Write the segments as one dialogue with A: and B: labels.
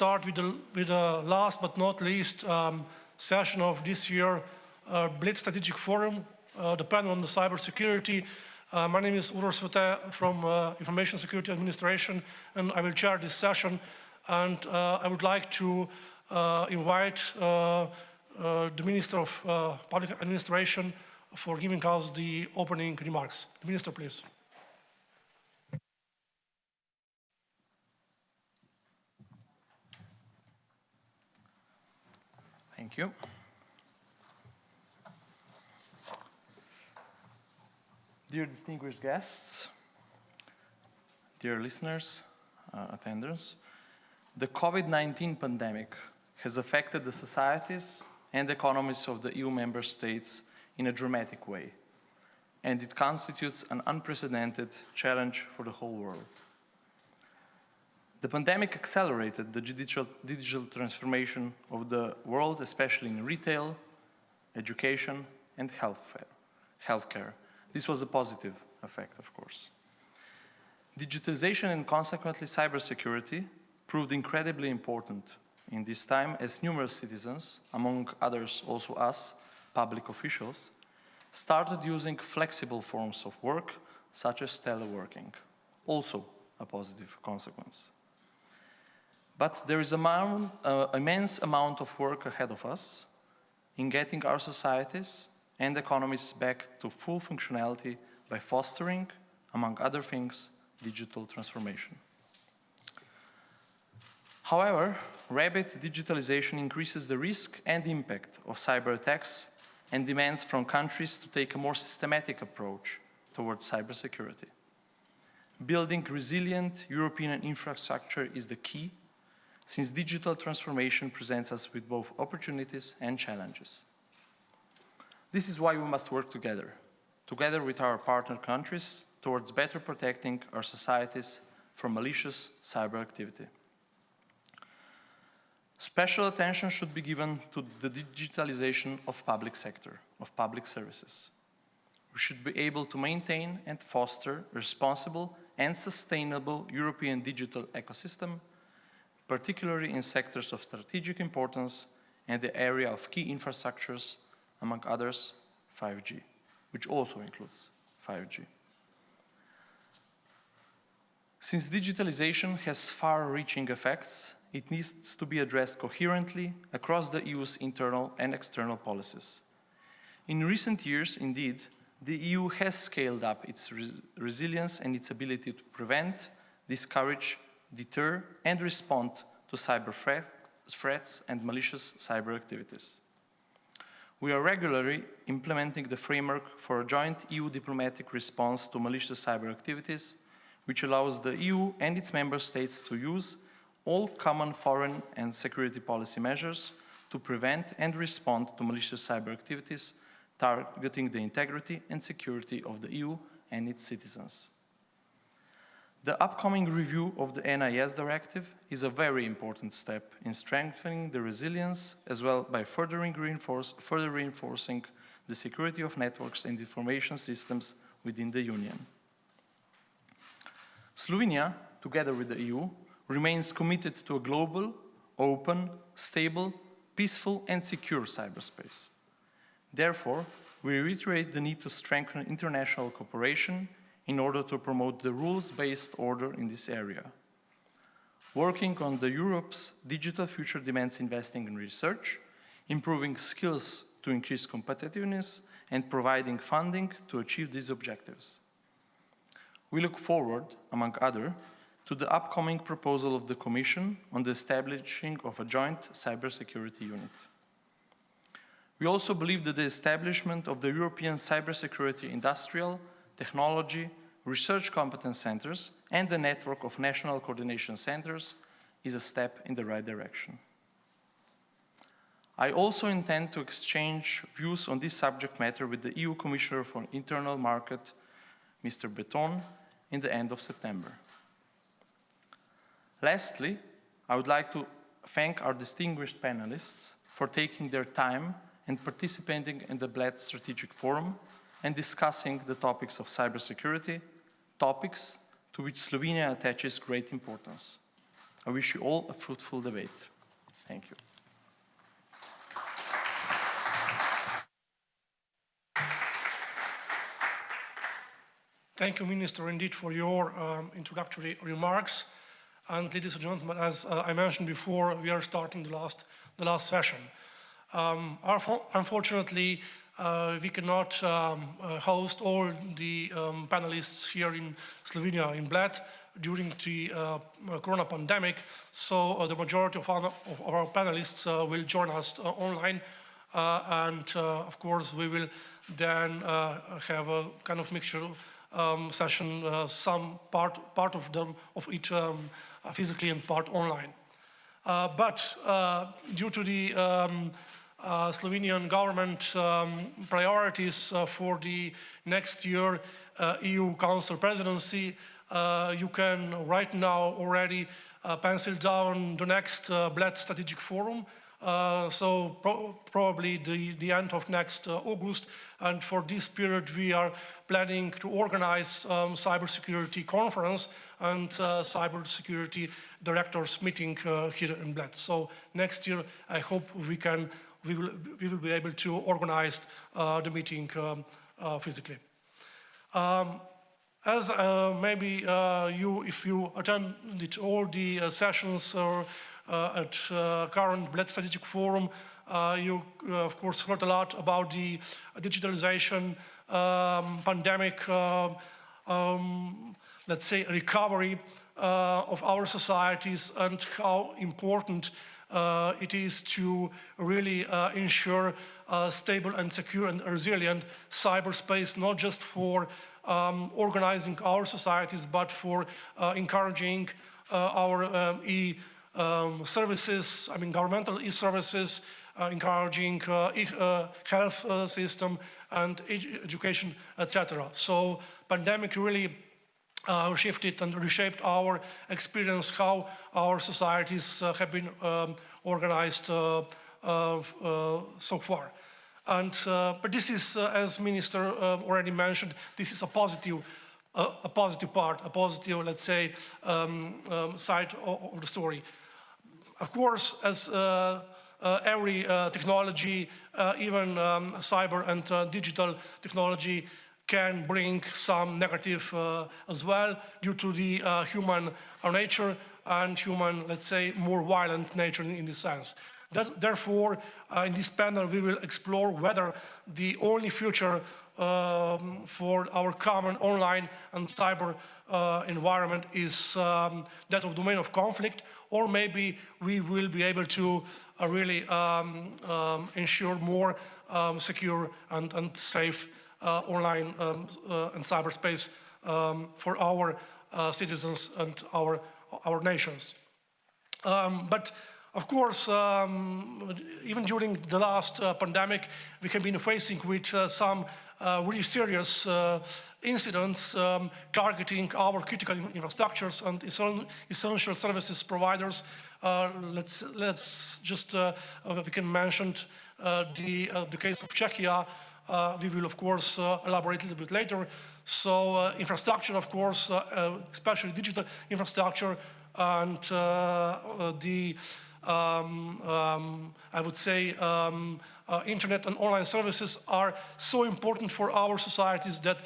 A: start with the last but not least session of this year, Blitz Strategic Forum, the panel on the cybersecurity. My name is Uros Svete from Information Security Administration, and I will chair this session. And I would like to invite the Minister of Public Administration for giving us the opening remarks. The Minister, please.
B: Thank you. Dear distinguished guests, dear listeners, attendants, the COVID-19 pandemic has affected the societies and economies of the EU member states in a dramatic way, and it constitutes an unprecedented challenge for the whole world. The pandemic accelerated the digital transformation of the world, especially in retail, education, and healthcare. This was a positive effect, of course. Digitalization and consequently cybersecurity proved incredibly important in this time, as numerous citizens, among others also us, public officials, started using flexible forms of work, such as teleworking, also a positive consequence. But there is an immense amount of work ahead of us in getting our societies and economies back to full functionality by fostering, among other things, digital transformation. However, rapid digitalization increases the risk and impact of cyber attacks and demands from countries to take a more systematic approach towards cybersecurity. Building resilient European infrastructure is the key, since digital transformation presents us with both opportunities and challenges. This is why we must work together with our partner countries, towards better protecting our societies from malicious cyber activity. Special attention should be given to the digitalization of public sector, of public services. We should be able to maintain and foster a responsible and sustainable European digital ecosystem, particularly in sectors of strategic importance and the area of key infrastructures, among others, 5G, which also includes 5G. Since digitalization has far-reaching effects, it needs to be addressed coherently across the EU's internal and external policies. In recent years, indeed, the EU has scaled up its resilience and its ability to prevent, discourage, deter, and respond to cyber threats and malicious cyber activities. We are regularly implementing the framework for a joint EU diplomatic response to malicious cyber activities, which allows the EU and its member states to use all common foreign and security policy measures to prevent and respond to malicious cyber activities targeting the integrity and security of the EU and its citizens. The upcoming review of the NIS directive is a very important step in strengthening the resilience, as well by further reinforcing the security of networks and information systems within the Union. Slovenia, together with the EU, remains committed to a global, open, stable, peaceful and secure cyberspace. Therefore, we reiterate the need to strengthen international cooperation in order to promote the rules-based order in this area. Working on Europe's digital future demands investing in research, improving skills to increase competitiveness, and providing funding to achieve these objectives. We look forward, among others, to the upcoming proposal of the Commission on the establishing of a joint cybersecurity unit. We also believe that the establishment of the European Cybersecurity Industrial, Technology, Research Competence Centers and the network of national coordination centers is a step in the right direction. I also intend to exchange views on this subject matter with the EU Commissioner for Internal Market, Mr. Breton, in the end of September. Lastly, I would like to thank our distinguished panelists for taking their time and participating in the Bled Strategic Forum and discussing the topics of cybersecurity, topics to which Slovenia attaches great importance. I wish you all a fruitful debate. Thank you.
A: Thank you, Minister, indeed, for your introductory remarks. And ladies and gentlemen, as I mentioned before, we are starting the last session. Unfortunately, we cannot host all the panelists here in Slovenia, in Bled, during the corona pandemic. So the majority of our panelists will join us online. And of course, we will then have a kind of mixture session, some part of them, of it physically and part online. But due to the Slovenian government priorities for the next year EU Council presidency, you can right now already pencil down the next Bled Strategic Forum. So probably the end of next August, and for this period we are planning to organize cybersecurity conference and cybersecurity directors meeting here in Bled. So next year I hope we will be able to organize the meeting physically. As maybe if you attended all the sessions at current Bled Strategic Forum, you of course heard a lot about the digitalization, pandemic, let's say recovery of our societies, and how important it is to really ensure stable and secure and resilient cyberspace, not just for organizing our societies, but for encouraging our services, I mean governmental e-services, encouraging health system and education, etc. So pandemic really shifted and reshaped our experience, how our societies have been organized so far. And but this is, as Minister already mentioned, this is a positive part, a positive, let's say, side of the story. Of course, as every technology, even cyber and digital technology, can bring some negative as well, due to the human nature and human, let's say, more violent nature in this sense. Therefore, in this panel, we will explore whether the only future for our common online and cyber environment is that of domain of conflict, or maybe we will be able to really ensure more secure and safe online and cyberspace for our citizens and our nations. But of course, even during the last pandemic, we have been facing with some really serious incidents targeting our critical infrastructures and essential services providers. Let's just, we can mention the case of Czechia. We will, of course, elaborate a little bit later. So infrastructure, of course, especially digital infrastructure, and I would say internet and online services are so important for our societies that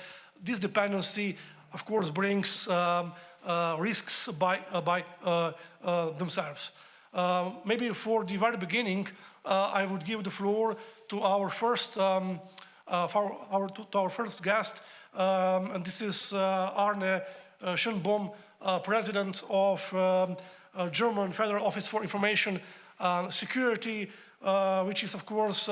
A: this dependency, of course, brings risks by themselves. Maybe for the very beginning, I would give the floor to our first guest, and this is Arne Schönbohm, President of German Federal Office for Information Security, which is, of course,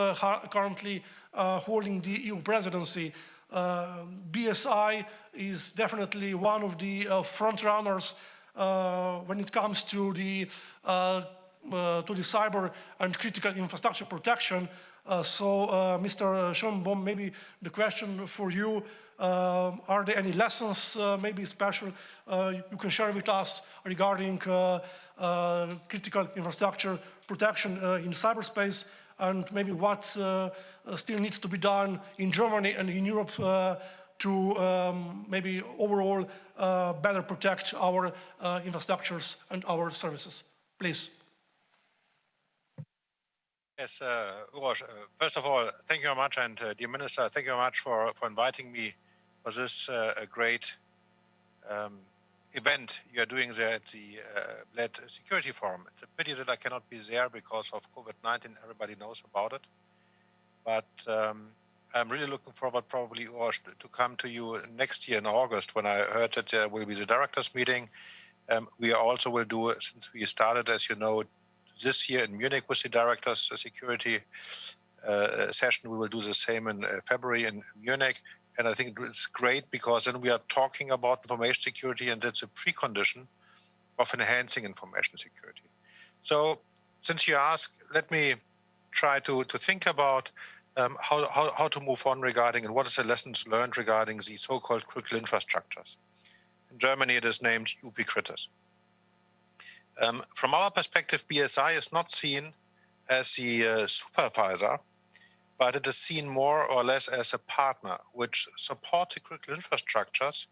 A: currently holding the EU presidency. BSI is definitely one of the front runners when it comes to the cyber and critical infrastructure protection. So, Mr. Schönbohm, maybe the question for you: are there any lessons, maybe special, you can share with us regarding critical infrastructure protection in cyberspace, and maybe what still needs to be done in Germany and in Europe to maybe overall better protect our infrastructures and our services. Please.
C: Yes, Uroš, first of all, thank you very much, and dear Minister, thank you very much for inviting me for this great event you are doing there at the Bled Security Forum. It's a pity that I cannot be there because of COVID-19. Everybody knows about it, but I'm really looking forward, probably, Uroš, to come to you next year in August when I heard that there will be the directors meeting. We also will do, since we started, as you know, this year in Munich with the directors security session. We will do the same in February in Munich. And I think it's great because then we are talking about information security, and that's a precondition of enhancing information security. So since you asked, let me try to think about how to move on regarding and what is the lessons learned regarding the so-called critical infrastructures. In Germany, it is named ubiquitous. From our perspective, BSI is not seen as the supervisor, but it is seen more or less as a partner which supports the critical infrastructures,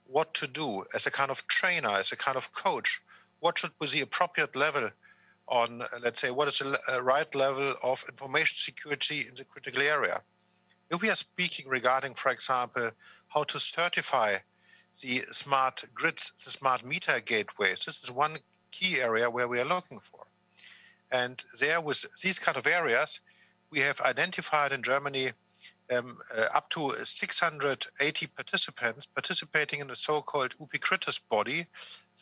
C: what to do as a kind of trainer, as a kind of coach, what should be the appropriate level on, let's say, what is the right level of information security in the critical area. If we are speaking regarding, for example, how to certify the smart grids, the smart meter gateways, this is one key area where we are looking for. And there, with these kind of areas, we have identified in Germany up to 680 participants participating in the so-called ubiquitous body.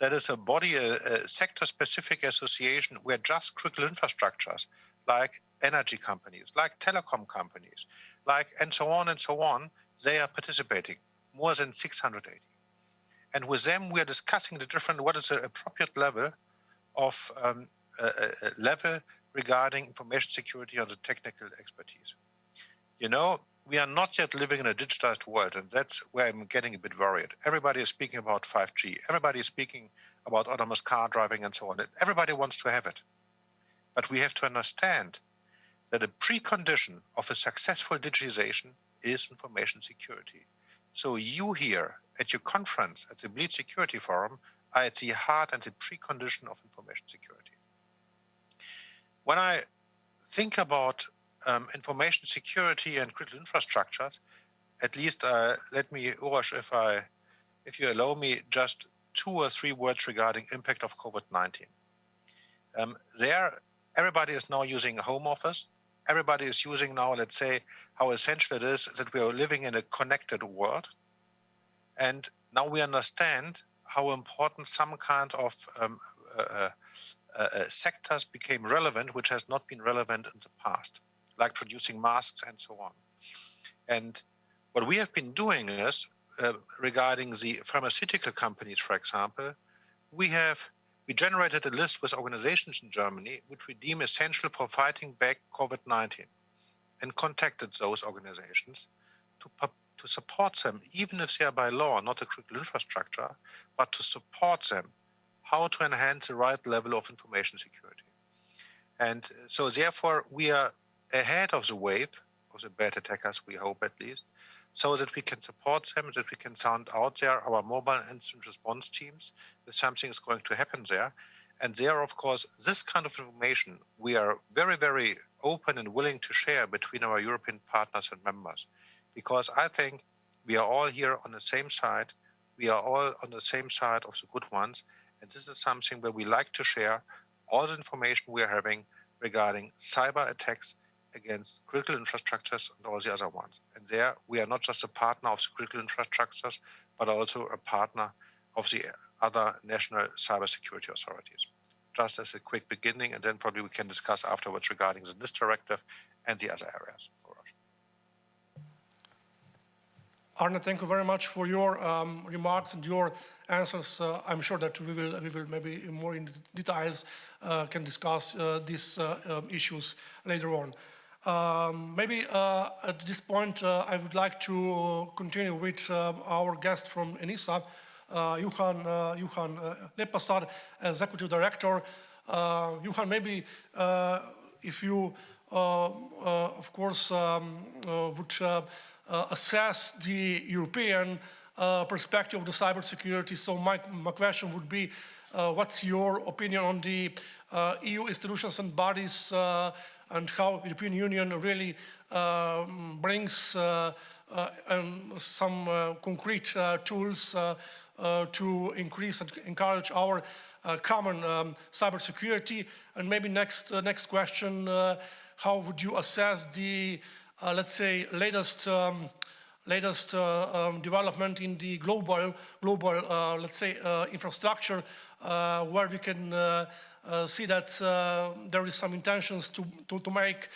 C: That is a body, a sector-specific association where just critical infrastructures like energy companies, like telecom companies, like and so on, they are participating, more than 680. And with them, we are discussing the different, what is the appropriate level of level regarding information security on the technical expertise. You know, we are not yet living in a digitized world, and that's where I'm getting a bit worried. Everybody is speaking about 5G. Everybody is speaking about autonomous car driving and so on. Everybody wants to have it. But we have to understand that a precondition of a successful digitization is information security. So you here at your conference, at the Bled Security Forum, are at the heart and the precondition of information security. When I think about information security and critical infrastructures, at least let me, Uroš, if you allow me, just 2 or 3 words regarding impact of COVID-19. There, everybody is now using a home office. Everybody is using now, let's say, how essential it is that we are living in a connected world. And now we understand how important some kind of sectors became relevant, which has not been relevant in the past, like producing masks and so on. And what we have been doing is, regarding the pharmaceutical companies, for example, we generated a list with organizations in Germany which we deem essential for fighting back COVID-19, and contacted those organizations to support them, even if they are by law not a critical infrastructure, but to support them how to enhance the right level of information security. And so therefore we are ahead of the wave of the bad attackers, we hope at least, so that we can support them, that we can sound out there our mobile incident response teams if something is going to happen there. And there, of course, this kind of information we are very, very open and willing to share between our European partners and members, because I think we are all here on the same side. We are all on the same side of the good ones. And this is something where we like to share all the information we are having regarding cyber attacks against critical infrastructures and all the other ones. And there we are not just a partner of the critical infrastructures, but also a partner of the other national cybersecurity authorities. Just as a quick beginning, and then probably we can discuss afterwards regarding the NIST directive and the other areas.
A: Arne, thank you very much for your remarks and your answers. I'm sure that we will maybe more in details can discuss these issues later on. Maybe at this point, I would like to continue with our guest from ENISA, Juhan Lepasar, Executive Director. Juhan, maybe if you, of course, would assess the European perspective of the cybersecurity. So my question would be, what's your opinion on the EU institutions and bodies and how the European Union really brings some concrete tools to increase and encourage our common cybersecurity? And maybe next question, how would you assess the, let's say, latest development in the global let's say, infrastructure, where we can see that there is some intentions to make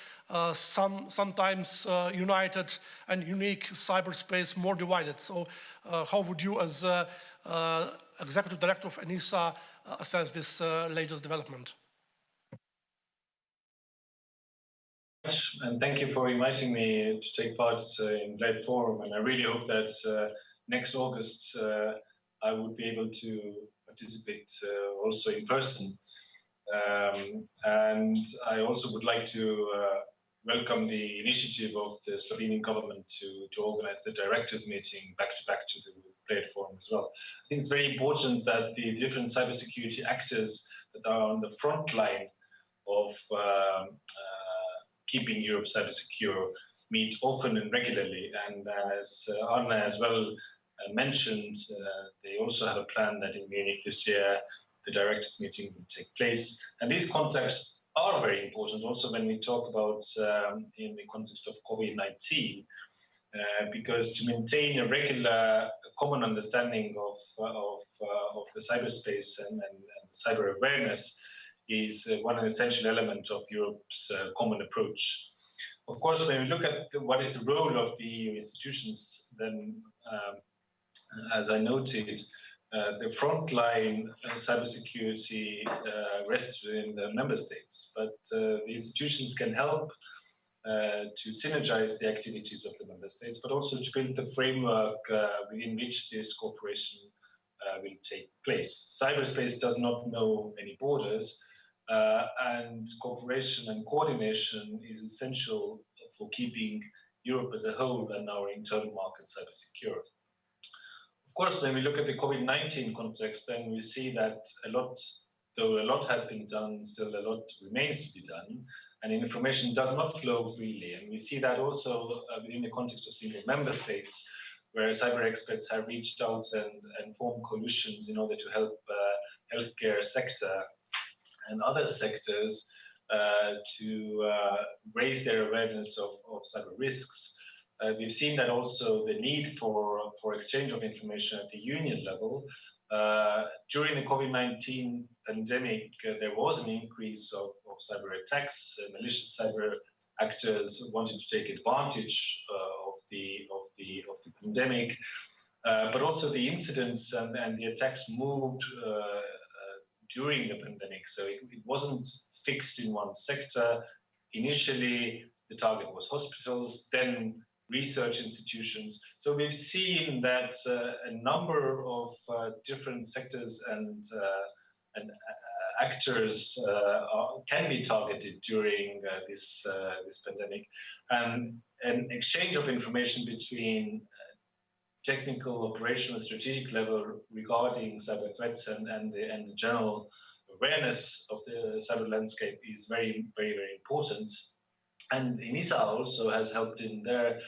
A: sometimes united and unique cyberspace more divided. So how would you, as Executive Director of ENISA, assess this latest development?
D: And thank you for inviting me to take part in that forum. And I really hope that next August I would be able to participate also in person. And I also would like to welcome the initiative of the Slovenian government to organize the directors meeting back to the platform as well. I think it's very important that the different cybersecurity actors that are on the front line of keeping Europe cyber secure meet often and regularly. And as Arne as well mentioned, they also have a plan that in Munich this year, the directors meeting will take place. And these contacts are very important also when we talk about in the context of COVID-19, because to maintain a regular common understanding of the cyberspace and cyber awareness is one essential element of Europe's common approach. Of course, when we look at what is the role of the EU institutions, then as I noted, the frontline cybersecurity rests within the member states, but the institutions can help to synergize the activities of the member states, but also to build the framework within which this cooperation will take place. Cyberspace does not know any borders, and cooperation and coordination is essential for keeping Europe as a whole and our internal market cyber secure. Of course, when we look at the COVID-19 context, then we see that though a lot has been done, still a lot remains to be done, and information does not flow freely. And we see that also within the context of single member states, where cyber experts have reached out and formed coalitions in order to help healthcare sector and other sectors to raise their awareness of cyber risks. We've seen that also the need for exchange of information at the union level. During the COVID-19 pandemic, there was an increase of cyber attacks. Malicious cyber actors wanted to take advantage of the pandemic, but also the incidents and the attacks moved during the pandemic. So it wasn't fixed in one sector. Initially, the target was hospitals, then research institutions. So we've seen that a number of different sectors and actors can be targeted during this pandemic. And an exchange of information between technical, operational, strategic level regarding cyber threats and the general awareness of the cyber landscape is very, very, very important. And ENISA also has helped in there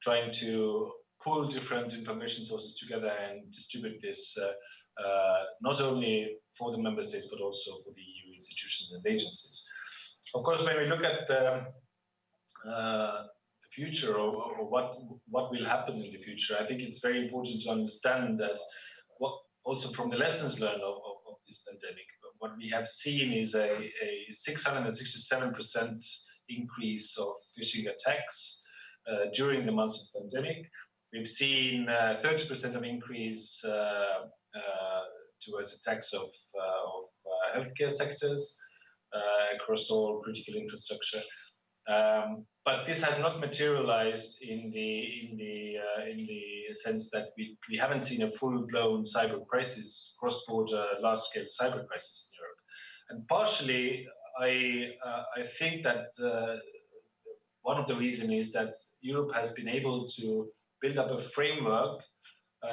D: trying to pull different information sources together and distribute this not only for the member states, but also for the EU institutions and agencies. Of course, when we look at the future or what will happen in the future, I think it's very important to understand that also from the lessons learned of this pandemic, what we have seen is a 667% increase of phishing attacks during the months of pandemic. We've seen 30% of increase towards attacks of healthcare sectors across all critical infrastructure. But this has not materialized in the sense that we haven't seen a full-blown cyber crisis, cross-border, large-scale cyber crisis in Europe. And partially, I think that one of the reasons is that Europe has been able to build up a framework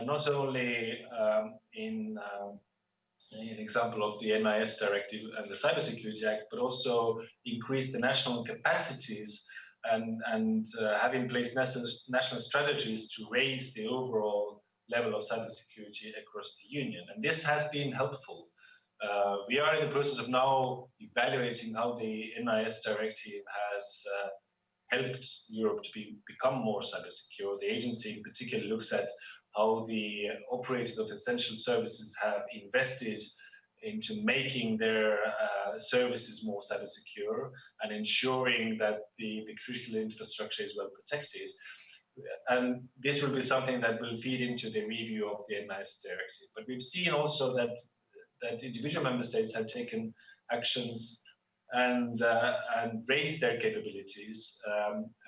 D: not only in an example of the NIS directive and the Cybersecurity Act, but also increase the national capacities and have in place national strategies to raise the overall level of cybersecurity across the Union. And this has been helpful. We are in the process of now evaluating how the NIS directive has helped Europe to become more cyber secure. The agency in particular looks at how the operators of essential services have invested into making their services more cyber secure and ensuring that the critical infrastructure is well protected. And this will be something that will feed into the review of the NIS directive. But we've seen also that individual member states have taken actions and raised their capabilities,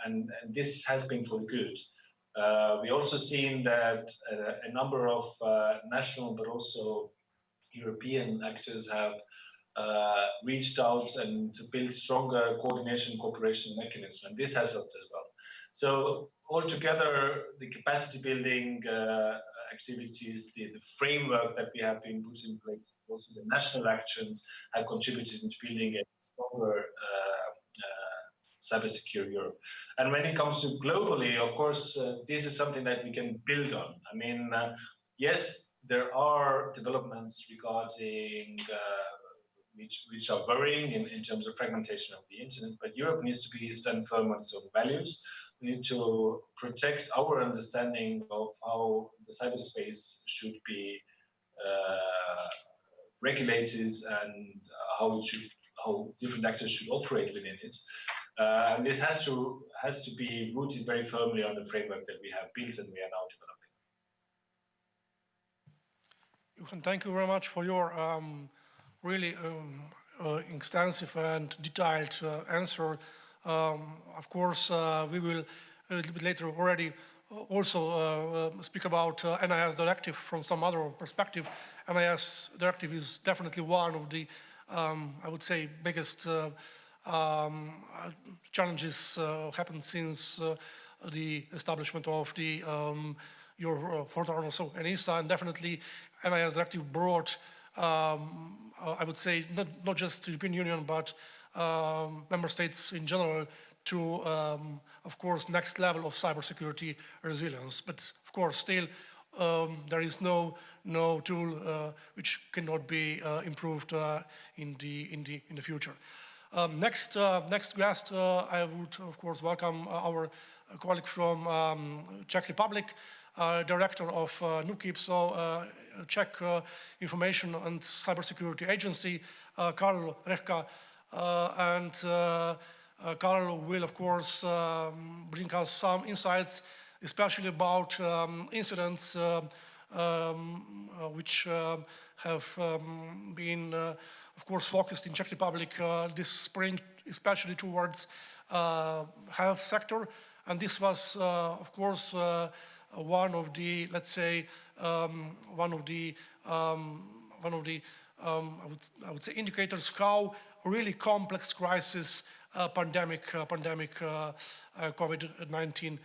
D: and this has been for the good. We also seen that a number of national but also European actors have reached out and to build stronger coordination cooperation mechanisms, and this has helped as well. So altogether, the capacity building activities, the framework that we have been put in place, also the national actions have contributed into building a stronger cybersecure Europe. And when it comes to globally, of course, this is something that we can build on. I mean, yes, there are developments regarding which are worrying in terms of fragmentation of the internet, but Europe needs to stand firm on its own values. We need to protect our understanding of how the cyberspace should be regulated and how different actors should operate within it. And this has to be rooted very firmly on the framework that we have built and we are now developing.
A: Johan, thank you very much for your really extensive and detailed answer. Of course, we will a little bit later already also speak about NIS directive from some other perspective. NIS directive is definitely one of the, I would say, biggest challenges happened since the establishment of the your frontrunner, so ENISA, and definitely NIS directive brought, I would say, not just the European Union, but member states in general to, of course, next level of cybersecurity resilience. But of course, still, there is no tool which cannot be improved in the future. Next guest, I would of course welcome our colleague from Czech Republic, director of NUKIP, so Czech Information and Cybersecurity Agency, Karl Rechka, and Karl will of course bring us some insights, especially about incidents which have been of course focused in Czech Republic this spring, especially towards health sector, and this was of course one of the, let's say, one of the I would say indicators how really complex crisis pandemic COVID-19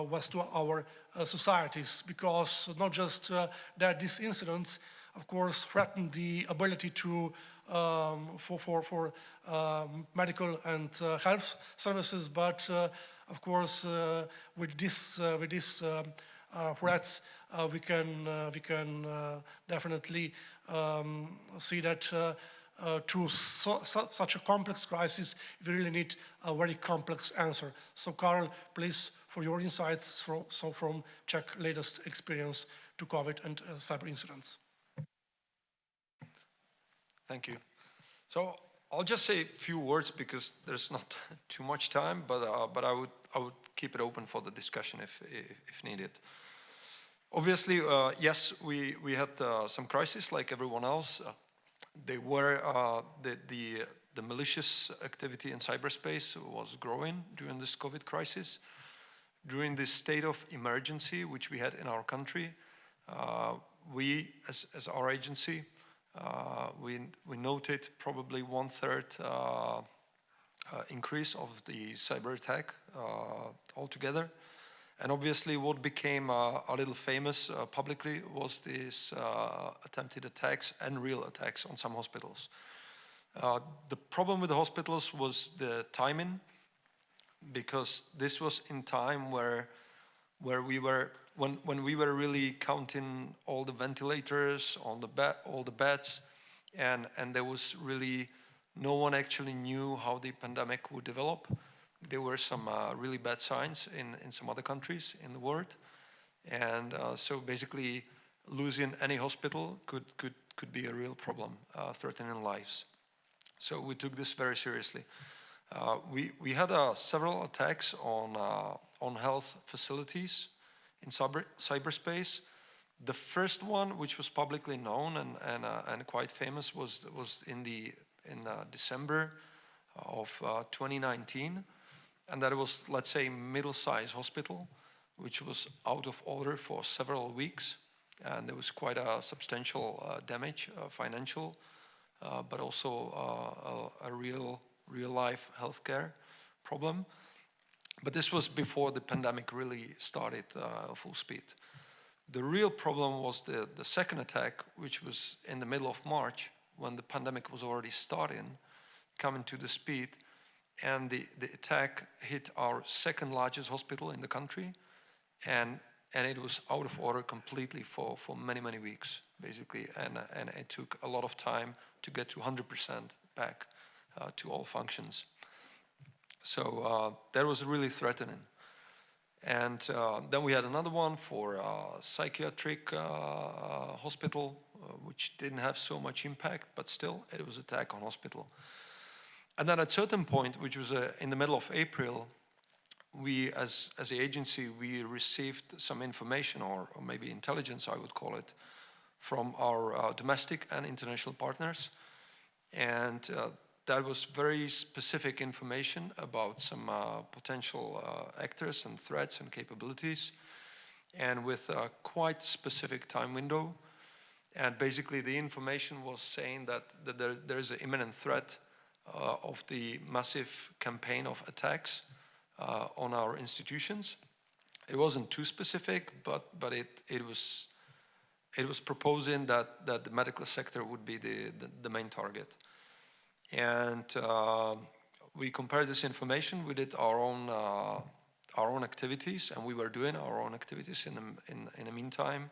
A: was to our societies, because not just that these incidents of course threatened the ability to for medical and health services, but of course with these threats we can definitely see that to such a complex crisis we really need a very complex answer. So Karl, please, for your insights from Czech latest experience to COVID and cyber incidents.
E: Thank you. So I'll just say a few words because there's not too much time, but I would keep it open for the discussion if needed. Obviously, yes, we had some crises like everyone else. They were the malicious activity in cyberspace was growing during this COVID crisis. During this state of emergency which we had in our country, we as our agency, we noted probably 1/3 increase of the cyber attack altogether, And obviously what became a little famous publicly was this attempted attacks and real attacks on some hospitals. The problem with the hospitals was the timing, because this was in time where we were, when we were really counting all the ventilators, all the beds, and there was really, no one actually knew how the pandemic would develop. There were some really bad signs in some other countries in the world. And so basically losing any hospital could be a real problem, threatening lives. So we took this very seriously. We had several attacks on health facilities in cyberspace. The first one, which was publicly known and quite famous, was in December of 2019, and that was, let's say, middle-sized hospital, which was out of order for several weeks, and there was quite a substantial damage, financial, but also a real-life healthcare problem. But this was before the pandemic really started full speed. The real problem was the second attack, which was in the middle of March, when the pandemic was already starting, coming to the speed, and the attack hit our second largest hospital in the country, and it was out of order completely for many weeks, basically, and it took a lot of time to get to 100% back to all functions. So that was really threatening. And then we had another one for a psychiatric hospital, which didn't have so much impact, but still it was an attack on hospital. And then at a certain point, which was in the middle of April, we, as the agency, we received some information, or maybe intelligence, I would call it, from our domestic and international partners. And that was very specific information about some potential actors and threats and capabilities, and with a quite specific time window. And basically the information was saying that there is an imminent threat of the massive campaign of attacks on our institutions. It wasn't too specific, but it was proposing that the medical sector would be the main target. And we compared this information. We did our own activities, and we were doing our own activities in the meantime.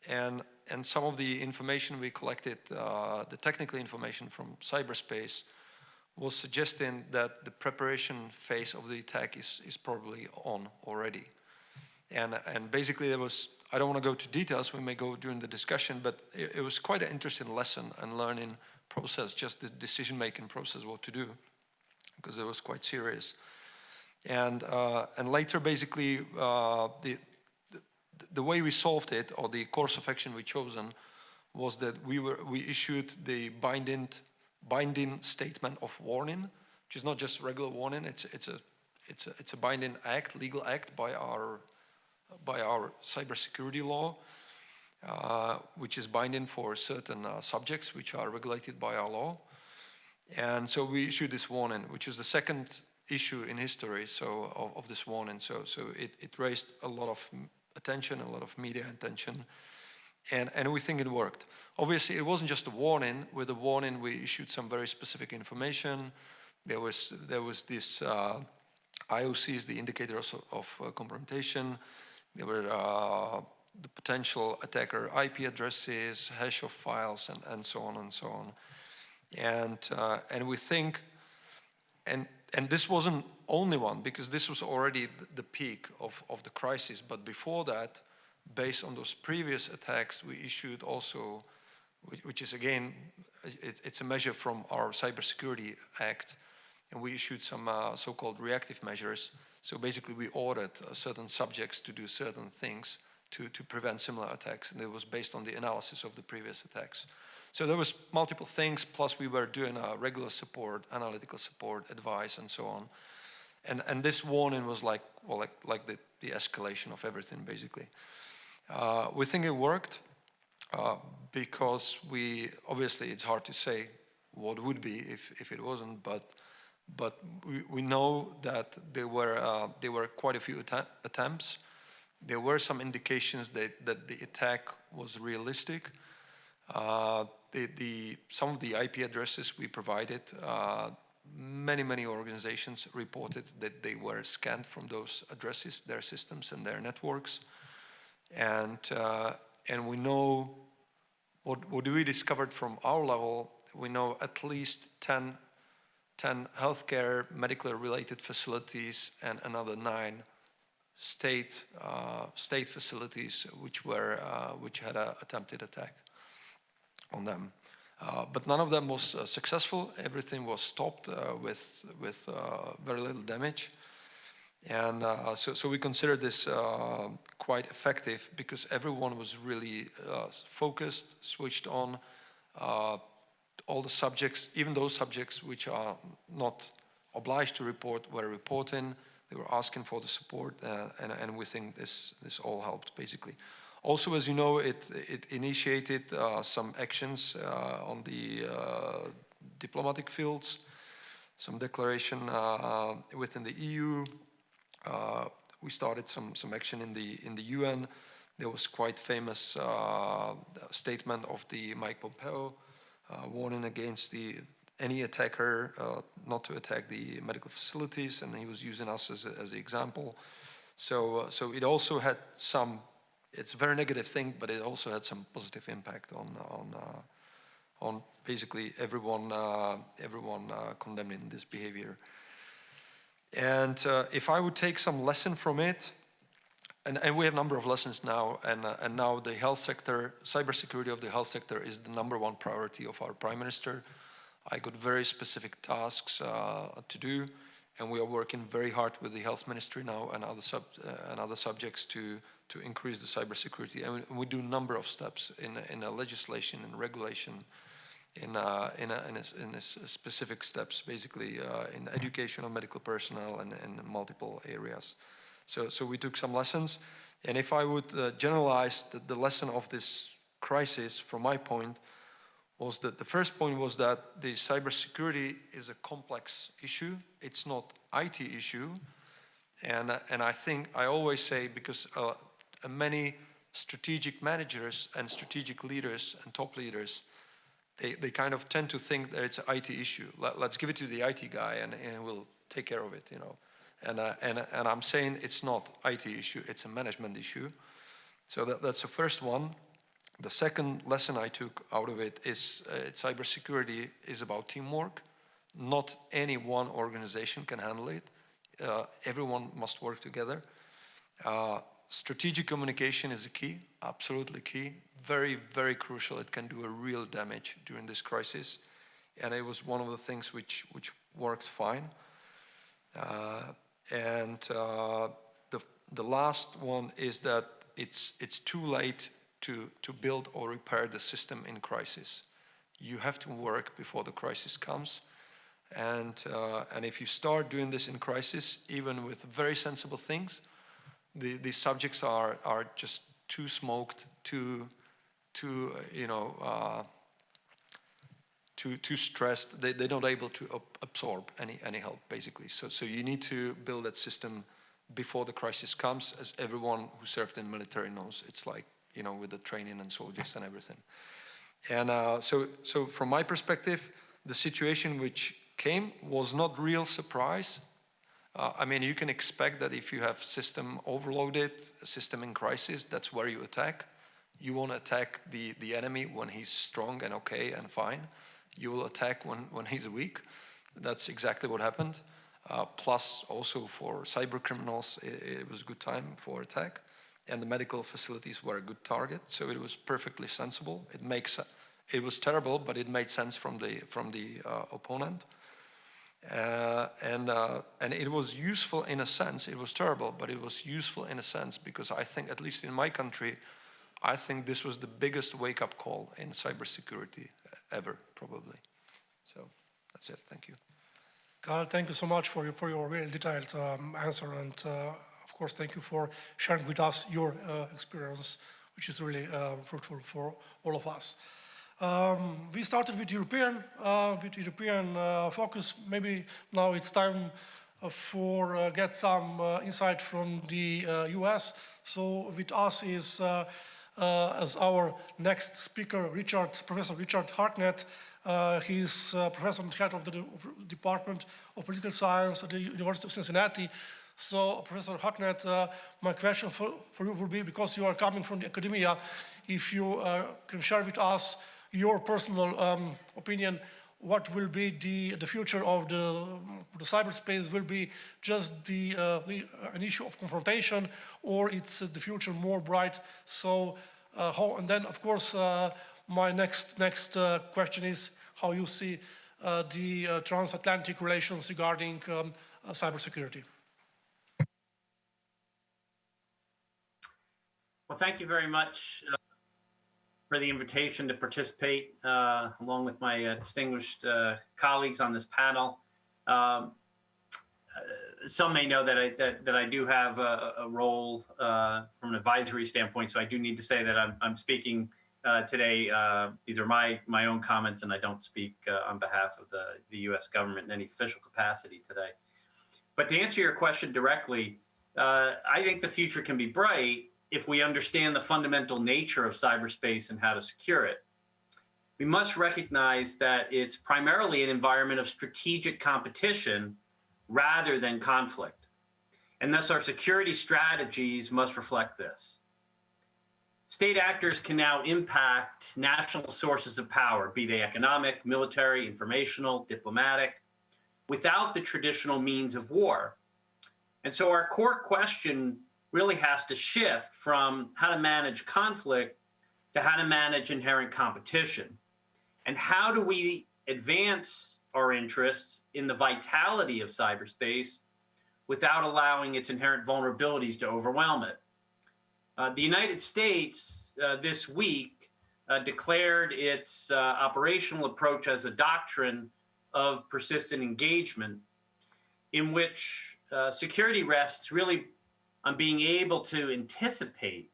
E: And some of the information we collected, the technical information from Cyberspace, was suggesting that the preparation phase of the attack is probably on already. And basically there was, I don't want to go to details, we may go during the discussion, but it was quite an interesting lesson and learning process, just the decision-making process, what to do, because it was quite serious. And later, basically, the way we solved it, or the course of action we chosen, was that we issued the binding statement of warning, which is not just regular warning. It's a binding act, legal act by our cybersecurity law, which is binding for certain subjects which are regulated by our law. And so we issued this warning, which is the second issue in history of this warning. So it raised a lot of attention, a lot of media attention, and we think it worked. Obviously, it wasn't just a warning. With the warning, we issued some very specific information. There was this IOCs, the indicators of compromission. There were the potential attacker IP addresses, hash of files, and so on and so on. And we think, and this wasn't only one, because this was already the peak of the crisis, but before that, based on those previous attacks, we issued also, which is again, it's a measure from our Cybersecurity Act, and we issued some so-called reactive measures. So basically we ordered certain subjects to do certain things to prevent similar attacks, and it was based on the analysis of the previous attacks. So there was multiple things, plus we were doing regular support, analytical support, advice, and so on. And this warning was like the escalation of everything, basically. We think it worked because obviously it's hard to say what would be if it wasn't, but we know that there were quite a few attempts There were some indications that the attack was realistic. Some of the IP addresses we provided, many organizations reported that they were scanned from those addresses, their systems and their networks. And we know, what we discovered from our level, we know at least 10 healthcare, medical related facilities and another 9 state facilities which had an attempted attack on them. But none of them was successful. Everything was stopped with very little damage. And so we consider this quite effective because everyone was really focused, switched on. All the subjects, even those subjects which are not obliged to report, were reporting. They were asking for the support, and we think this all helped basically. Also, as you know, it initiated some actions on the diplomatic fields, some declaration within the EU. We started some action in the UN. There was quite famous statement of the Mike Pompeo warning against any attacker not to attack the medical facilities, and he was using us as an example. So it also had some. It's a very negative thing, but it also had some positive impact on basically everyone condemning this behavior. And if I would take some lesson from it, and we have a number of lessons now, and now the health sector, cybersecurity of the health sector is the #1 priority of our Prime Minister. I got very specific tasks to do, and we are working very hard with the Health Ministry now and other subjects to increase the cybersecurity. And we do a number of steps in a legislation and regulation, in specific steps, basically in education of medical personnel and in multiple areas. So we took some lessons, and if I would generalize the lesson of this crisis from my point, was that the first point was that the cybersecurity is a complex issue. It's not IT issue, and I think I always say, because many strategic managers and strategic leaders and top leaders, they kind of tend to think that it's an IT issue. Let's give it to the IT guy and we'll take care of it, you know. And I'm saying it's not IT issue, it's a management issue. So that's the first one. The second lesson I took out of it is cybersecurity is about teamwork. Not any one organization can handle it. Everyone must work together. Strategic communication is a key, absolutely key. Very, very crucial. It can do a real damage during this crisis. And it was one of the things which worked fine. The last one is that it's too late to build or repair the system in crisis. You have to work before the crisis comes. And if you start doing this in crisis, even with very sensible things, the subjects are just too smoked, too stressed. They're not able to absorb any help, basically. So you need to build that system before the crisis comes, as everyone who served in the military knows. It's like, you know, with the training and soldiers and everything. And so from my perspective, the situation which came was not real surprise. I mean, you can expect that if you have system overloaded, a system in crisis, that's where you attack. You won't attack the enemy when he's strong and okay and fine. You will attack when he's weak. That's exactly what happened. Plus, also for cyber criminals, it was a good time for attack. And the medical facilities were a good target, so it was perfectly sensible. It was terrible, but it made sense from the opponent. And it was useful in a sense. It was terrible, but it was useful in a sense, because I think, at least in my country, I think this was the biggest wake-up call in cybersecurity ever, probably. So that's it. Thank you.
A: Carl, thank you so much for your really detailed answer, and of course, thank you for sharing with us your experience, which is really fruitful for all of us. We started with European focus. Maybe now it's time for get some insight from the US. So with us is, as our next speaker, Professor Richard Hartnett. He's professor and head of the Department of Political Science at the University of Cincinnati. So, Professor Hartnett, my question for you will be, because you are coming from the academia, if you can share with us your personal opinion, what will be the future of the cyberspace? Will be just an issue of confrontation, or it's the future more bright? So, and then of course, my next question is how you see the transatlantic relations regarding cybersecurity.
F: Well, thank you very much for the invitation to participate along with my distinguished colleagues on this panel. Some may know that I do have a role from an advisory standpoint, so I do need to say that I'm speaking today. These are my own comments, and I don't speak on behalf of the U.S. government in any official capacity today. But to answer your question directly, I think the future can be bright if we understand the fundamental nature of cyberspace and how to secure it. We must recognize that it's primarily an environment of strategic competition rather than conflict. And thus our security strategies must reflect this. State actors can now impact national sources of power, be they economic, military, informational, diplomatic, without the traditional means of war. And so our core question really has to shift from how to manage conflict to how to manage inherent competition. And how do we advance our interests in the vitality of cyberspace without allowing its inherent vulnerabilities to overwhelm it? The United States this week declared its operational approach as a doctrine of persistent engagement, in which security rests really on being able to anticipate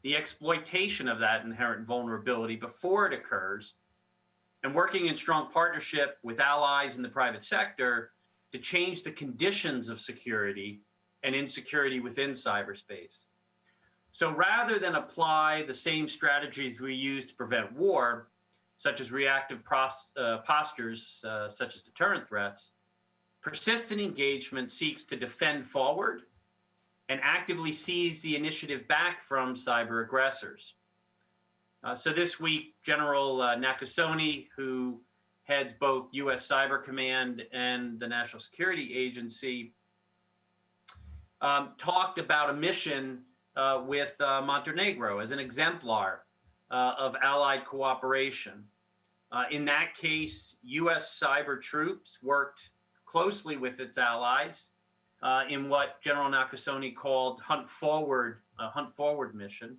F: the exploitation of that inherent vulnerability before it occurs, and working in strong partnership with allies in the private sector to change the conditions of security and insecurity within cyberspace. So rather than apply the same strategies we use to prevent war, such as reactive postures, such as deterrent threats, persistent engagement seeks to defend forward and actively seize the initiative back from cyber aggressors. So this week, General Nakasone, who heads both U.S. Cyber Command and the National Security Agency, talked about a mission with Montenegro as an exemplar of allied cooperation. In that case, U.S. cyber troops worked closely with its allies in what General Nakasone called Hunt Forward mission,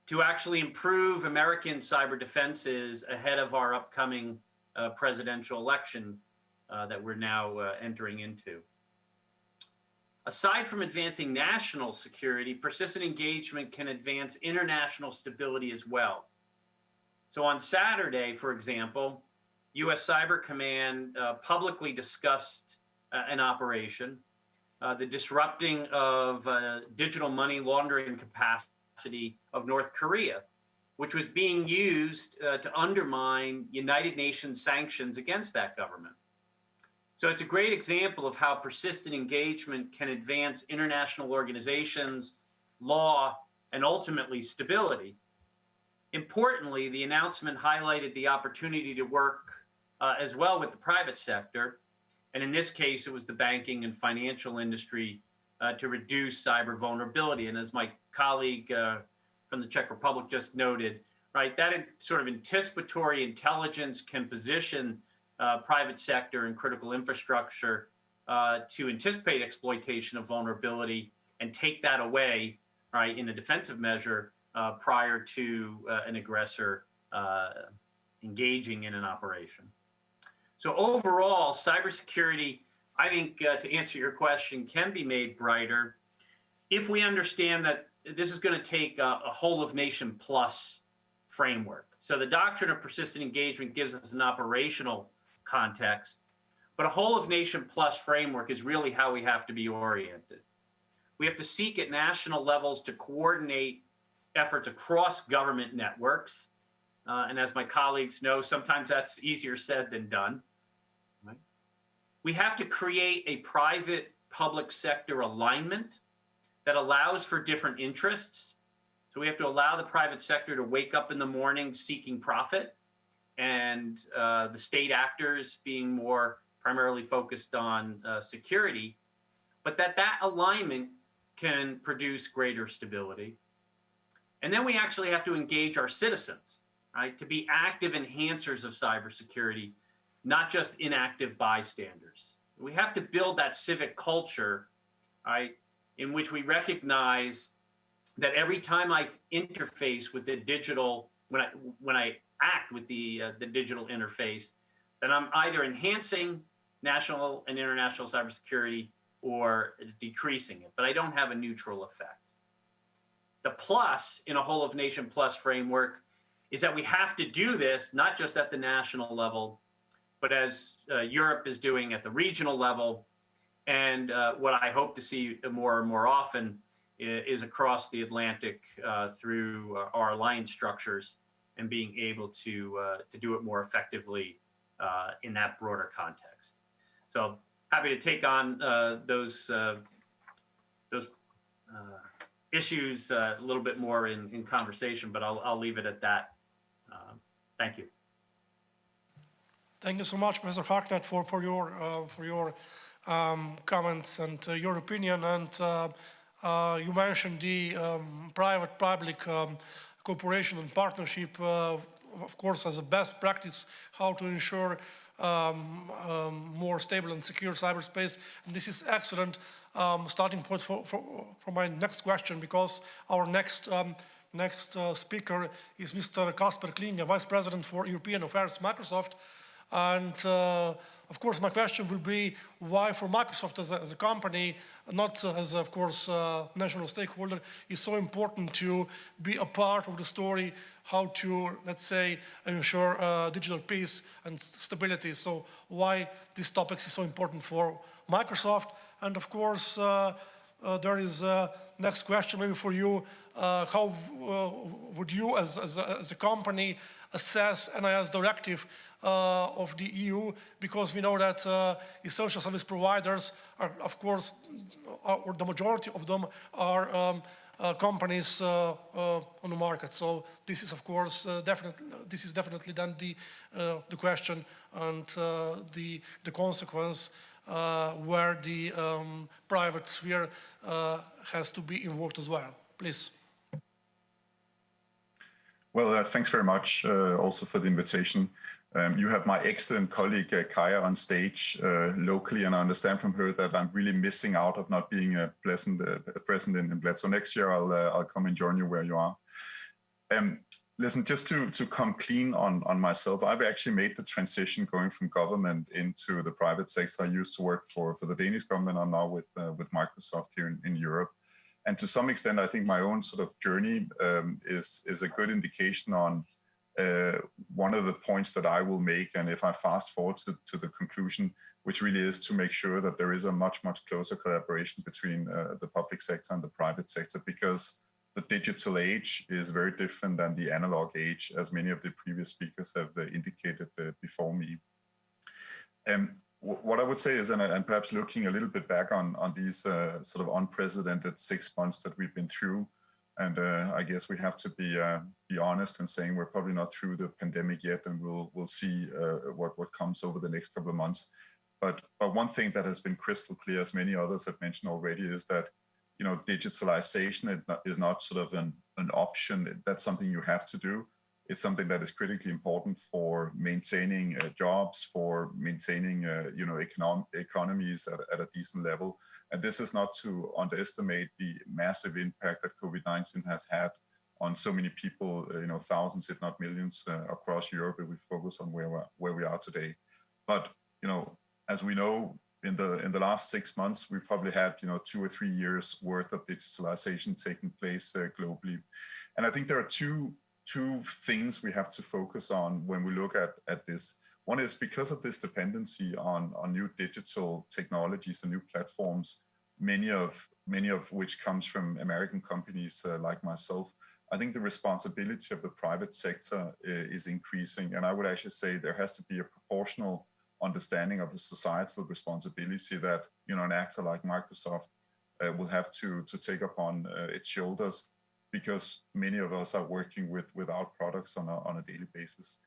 F: to actually improve American cyber defenses ahead of our upcoming presidential election that we're now entering into. Aside from advancing national security, persistent engagement can advance international stability as well. So on Saturday, for example, U.S. Cyber Command publicly discussed an operation, the disrupting of digital money laundering capacity of North Korea, which was being used to undermine United Nations sanctions against that government. So it's a great example of how persistent engagement can advance international organizations, law, and ultimately stability. Importantly, the announcement highlighted the opportunity to work as well with the private sector, and in this case, it was the banking and financial industry to reduce cyber vulnerability. And as my colleague from the Czech Republic just noted, right, that sort of anticipatory intelligence can position private sector and critical infrastructure to anticipate exploitation of vulnerability and take that away, right, in a defensive measure prior to an aggressor engaging in an operation. So overall, cybersecurity, I think, to answer your question, can be made brighter if we understand that this is going to take a whole of nation plus framework. So the doctrine of persistent engagement gives us an operational context, but a whole of nation plus framework is really how we have to be oriented. We have to seek at national levels to coordinate efforts across government networks. And as my colleagues know, sometimes that's easier said than done. Right? We have to create a private public sector alignment that allows for different interests. So we have to allow the private sector to wake up in the morning seeking profit, and the state actors being more primarily focused on security, but that alignment can produce greater stability. And then we actually have to engage our citizens, right, to be active enhancers of cybersecurity, not just inactive bystanders. We have to build that civic culture, right, in which we recognize that every time I interface with the digital, when I act with the digital interface, that I'm either enhancing national and international cybersecurity or decreasing it, but I don't have a neutral effect. The plus in a whole of nation plus framework is that we have to do this not just at the national level, but as Europe is doing at the regional level, and what I hope to see more and more often is across the Atlantic through our alliance structures, and being able to do it more effectively in that broader context. So happy to take on those issues a little bit more in conversation, but I'll leave it at that. Thank you.
A: Thank you so much, Mr. Harknett, for your comments and your opinion. And you mentioned the private-public cooperation and partnership, of course, as a best practice, how to ensure more stable and secure cyberspace. And this is excellent starting point for my next question, because our next speaker is Mr. Kasper Klinge, Vice President for European Affairs, Microsoft. And of course, my question will be why for Microsoft as a company, not as, of course, national stakeholder, is so important to be a part of the story, how to, let's say, ensure digital peace and stability. So why this topic is so important for Microsoft. And of course, there is next question maybe for you. How would you as a company assess NIS directive of the EU, because we know that essential service providers are, of course, or the majority of them are companies on the market. So this is, of course, definitely then the question and the consequence where the private sphere has to be involved as well. Please.
G: Well, thanks very much also for the invitation. You have my excellent colleague Kaya on stage locally, and I understand from her that I'm really missing out of not being present in Bled. So next year I'll come and join you where you are. Listen, just to come clean on myself, I've actually made the transition going from government into the private sector. I used to work for the Danish government. I'm now with Microsoft here in Europe. And to some extent, I think my own sort of journey is a good indication on one of the points that I will make. And if I fast forward to the conclusion, which really is to make sure that there is a much closer collaboration between the public sector and the private sector, because the digital age is very different than the analog age, as many of the previous speakers have indicated before me. What I would say is, and perhaps looking a little bit back on these sort of unprecedented 6 months that we've been through, and I guess we have to be honest in saying we're probably not through the pandemic yet, and we'll see what comes over the next couple of months. But one thing that has been crystal clear, as many others have mentioned already, is that digitalization is not sort of an option. That's something you have to do. It's something that is critically important for maintaining jobs, for maintaining economies at a decent level. And this is not to underestimate the massive impact that COVID-19 has had on so many people, thousands, if not millions, across Europe, if we focus on where we are today. But as we know, in the last 6 months, we've probably had 2 or 3 years worth of digitalization taking place globally. And I think there are two things we have to focus on when we look at this. One is because of this dependency on new digital technologies and new platforms, many of many of which comes from American companies like myself, I think the responsibility of the private sector is increasing. And I would actually say there has to be a proportional understanding of the societal responsibility that, an actor like Microsoft will have to take upon its shoulders, because many of us are working with our products on a daily basis.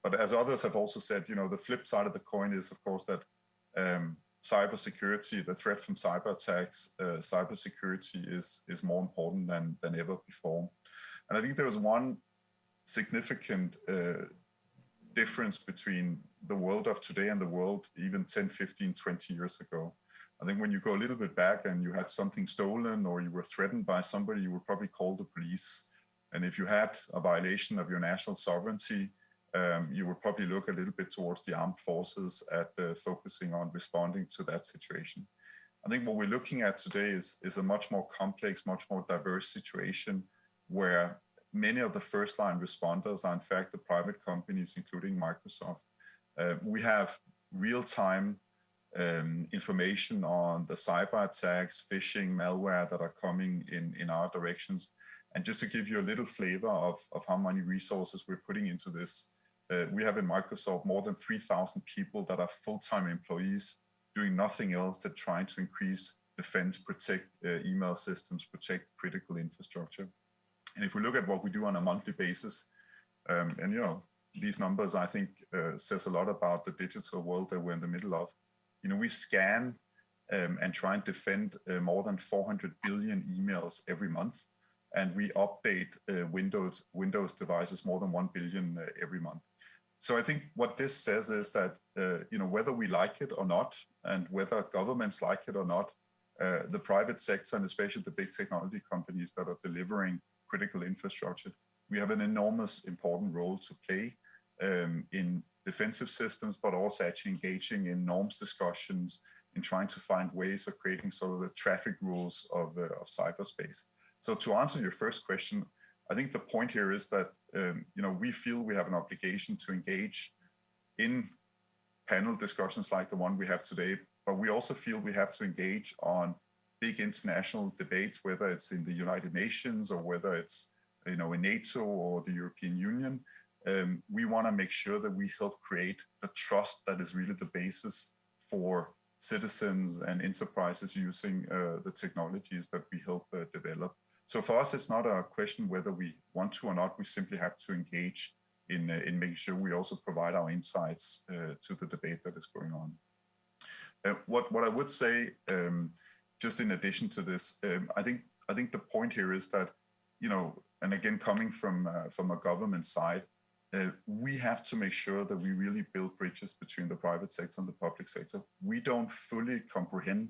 G: But as others have also said, the flip side of the coin is, of course, that cybersecurity, the threat from cyber attacks, cybersecurity is more important than ever before. And I think there was one significant difference between the world of today and the world even 10, 15, 20 years ago. I think when you go a little bit back and you had something stolen or you were threatened by somebody, you would probably call the police. And if you had a violation of your national sovereignty, you would probably look a little bit towards the armed forces at focusing on responding to that situation. I think what we're looking at today is a much more complex, much more diverse situation where many of the first line responders are in fact the private companies, including Microsoft. We have real-time information on the cyber attacks, phishing, malware that are coming in our directions. And just to give you a little flavor of how many resources we're putting into this, we have in Microsoft more than 3,000 people that are full-time employees doing nothing else than trying to increase defense, protect email systems, protect critical infrastructure. And if we look at what we do on a monthly basis, and these numbers, I think, says a lot about the digital world that we're in the middle of. We scan and try and defend more than 400 billion emails every month. And we update Windows devices more than 1 billion every month. So I think what this says is that, whether we like it or not, and whether governments like it or not, the private sector, and especially the big technology companies that are delivering critical infrastructure, we have an enormous important role to play in defensive systems, but also actually engaging in norms discussions, in trying to find ways of creating sort of the traffic rules of cyberspace. So to answer your first question, I think the point here is that we feel we have an obligation to engage in panel discussions like the one we have today, but we also feel we have to engage on big international debates, whether it's in the United Nations or whether it's in NATO or the European Union. We want to make sure that we help create the trust that is really the basis for citizens and enterprises using the technologies that we help develop. So for us, it's not a question whether we want to or not. We simply have to engage in making sure we also provide our insights to the debate that is going on. What I would say, just in addition to this, I think the point here is that, and again, coming from a government side, we have to make sure that we really build bridges between the private sector and the public sector. We don't fully comprehend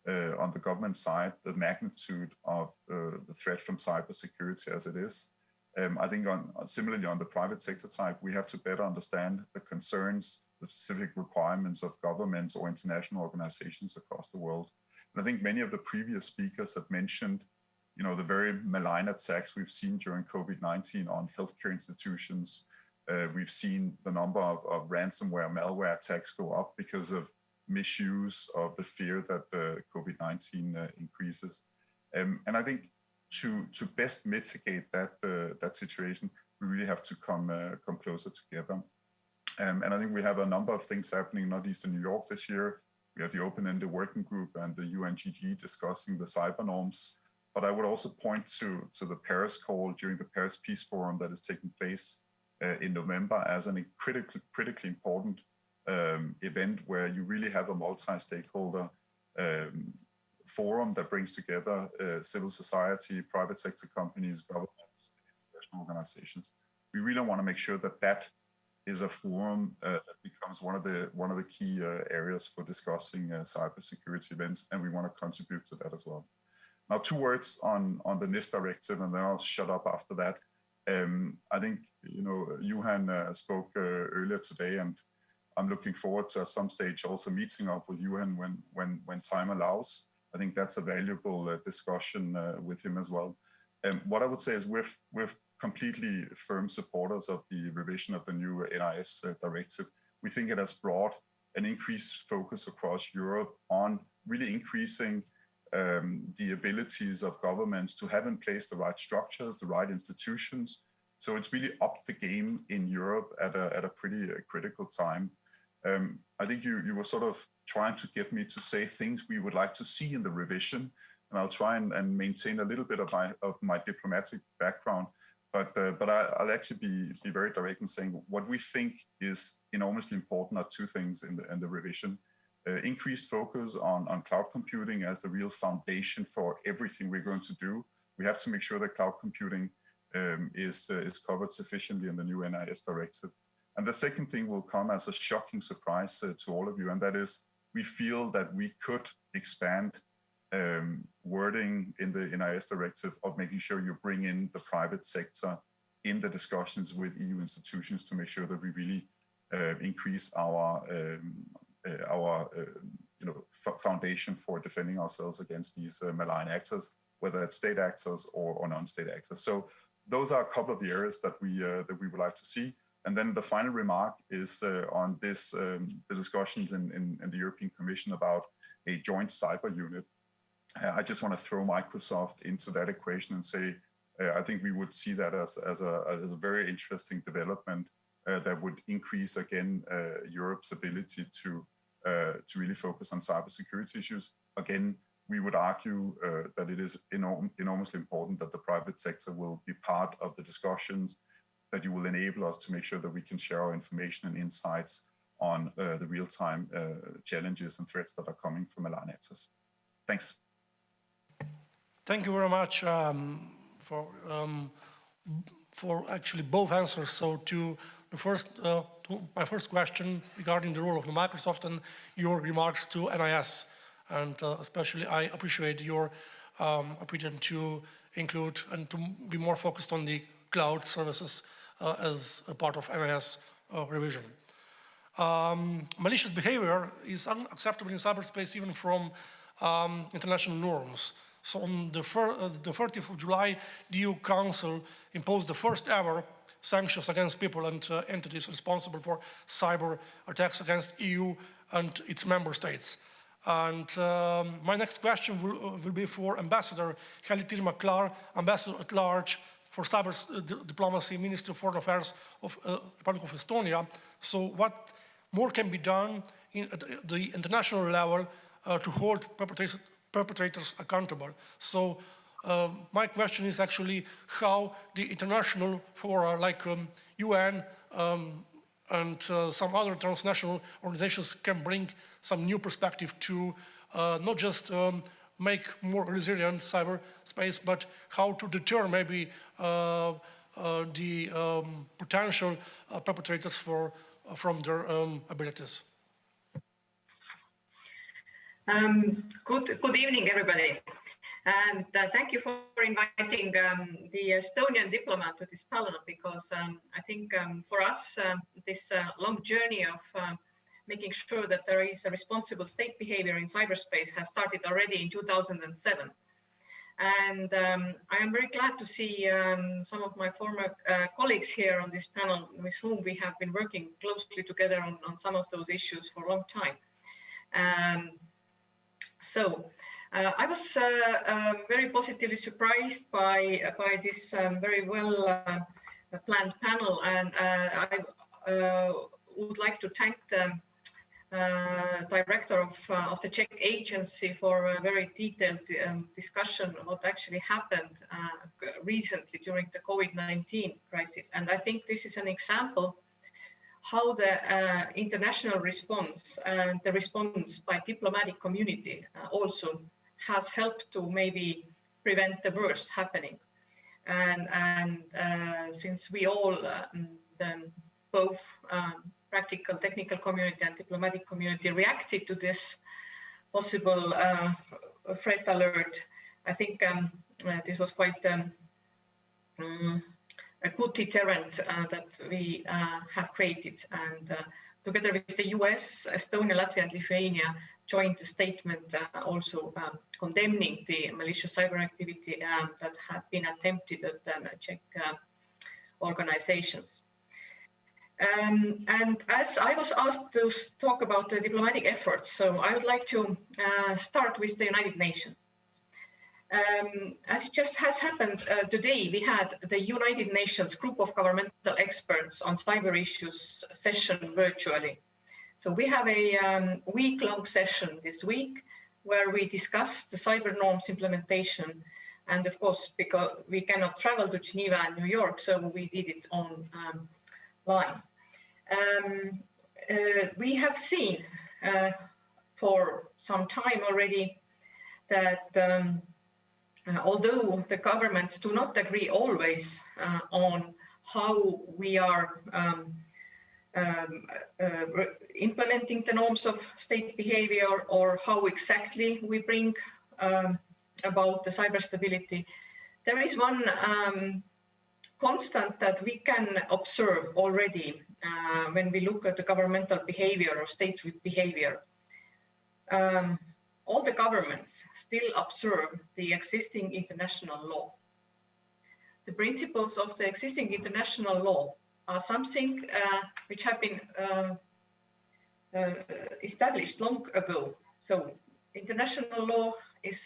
G: on the government side the magnitude of the threat from cybersecurity as it is. I think similarly on the private sector side, we have to better understand the concerns, the specific requirements of governments or international organizations across the world. And I think many of the previous speakers have mentioned, the very malign attacks we've seen during COVID-19 on healthcare institutions. We've seen the number of ransomware, malware attacks go up because of misuse of the fear that COVID-19 increases. And I think to best mitigate that situation, we really have to come closer together. And I think we have a number of things happening, not least in New York this year. We have the open-ended working group and the UNGG discussing the cyber norms. But I would also point to the Paris call during the Paris Peace Forum that is taking place in November as a critically important event where you really have a multi-stakeholder forum that brings together civil society, private sector companies, governments, international organizations. We really want to make sure that is a forum that becomes one of the key areas for discussing cybersecurity events, and we want to contribute to that as well. Now, 2 words on the NIST directive, and then I'll shut up after that. I think Johan spoke earlier today, and I'm looking forward to at some stage also meeting up with Johan when time allows. I think that's a valuable discussion with him as well. What I would say is we're completely firm supporters of the revision of the new NIS directive. We think it has brought an increased focus across Europe on really increasing the abilities of governments to have in place the right structures, the right institutions. So it's really upped the game in Europe at a pretty critical time. I think you were sort of trying to get me to say things we would like to see in the revision, and I'll try and maintain a little bit of my diplomatic background. But I'll actually be very direct in saying what we think is enormously important are two things in the revision. Increased focus on cloud computing as the real foundation for everything we're going to do. We have to make sure that cloud computing is covered sufficiently in the new NIS directive. And the second thing will come as a shocking surprise to all of you, and that is we feel that we could expand wording in the NIS directive of making sure you bring in the private sector in the discussions with EU institutions to make sure that we really increase our foundation for defending ourselves against these malign actors, whether it's state actors or non-state actors. So those are a couple of the areas that we would like to see. And then the final remark is on this the discussions in the European Commission about a joint cyber unit. I just want to throw Microsoft into that equation and say I think we would see that as a very interesting development that would increase again Europe's ability to really focus on cybersecurity issues. Again, we would argue that it is enormously important that the private sector will be part of the discussions, that you will enable us to make sure that we can share our information and insights on the real-time challenges and threats that are coming from malign actors. Thanks.
A: Thank you very much for actually both answers. So to the first, to my first question regarding the role of Microsoft and your remarks to NIS, and especially I appreciate your opinion to include and to be more focused on the cloud services as a part of NIS revision. Malicious behavior is unacceptable in cyberspace even from international norms. So on the 30th of July, the EU Council imposed the first ever sanctions against people and entities responsible for cyber attacks against EU and its member states. And my next question will be for Ambassador Heli Tirma-Klaar, Ambassador at Large for Cyber Diplomacy, Ministry of Foreign Affairs of Republic of Estonia. So what more can be done at the international level to hold perpetrators accountable? So my question is actually how the international fora like UN and some other transnational organizations can bring some new perspective to not just make more resilient cyberspace, but how to deter maybe the potential perpetrators from their abilities.
H: Good evening, everybody. And thank you for inviting the Estonian diplomat to this panel, because I think for us, this long journey of making sure that there is a responsible state behavior in cyberspace has started already in 2007. And I am very glad to see some of my former colleagues here on this panel with whom we have been working closely together on some of those issues for a long time. I was very positively surprised by this very well planned panel, and I would like to thank the director of the Czech agency for a very detailed discussion of what actually happened recently during the COVID-19 crisis. And I think this is an example how the international response and the response by diplomatic community also has helped to maybe prevent the worst happening. And since we all, both practical, technical community and diplomatic community reacted to this possible threat alert, I think this was quite a good deterrent that we have created. And together with the US, Estonia, Latvia, and Lithuania joined the statement also condemning the malicious cyber activity that had been attempted at Czech organizations. And as I was asked to talk about the diplomatic efforts, so I would like to start with the United Nations. As it just has happened today, we had the United Nations Group of Governmental Experts on Cyber Issues session virtually. So we have a week-long session this week where we discuss the cyber norms implementation. And of course, because we cannot travel to Geneva and New York, so we did it online. We have seen for some time already that although the governments do not agree always on how we are implementing the norms of state behavior or how exactly we bring about the cyber stability, there is one constant that we can observe already when we look at the governmental behavior or state behavior. All the governments still observe the existing international law. The principles of the existing international law are something which have been established long ago. So international law is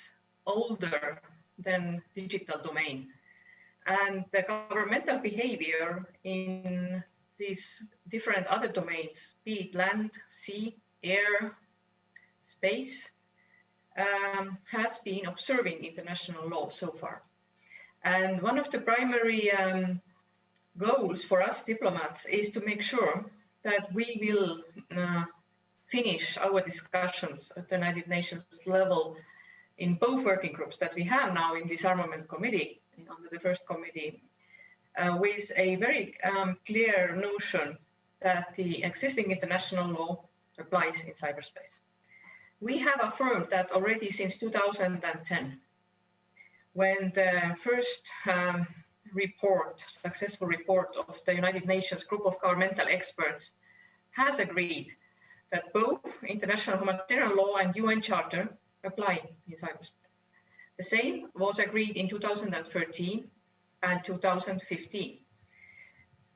H: older than digital domain. And the governmental behavior in these different other domains, be it land, sea, air, space, has been observing international law so far. And one of the primary goals for us diplomats is to make sure that we will finish our discussions at the United Nations level in both working groups that we have now in Disarmament Committee, under the first committee, with a very clear notion that the existing international law applies in cyberspace. We have affirmed that already since 2010, when the first successful report of the United Nations Group of Governmental Experts has agreed that both international humanitarian law and UN Charter apply in cyberspace. The same was agreed in 2013 and 2015.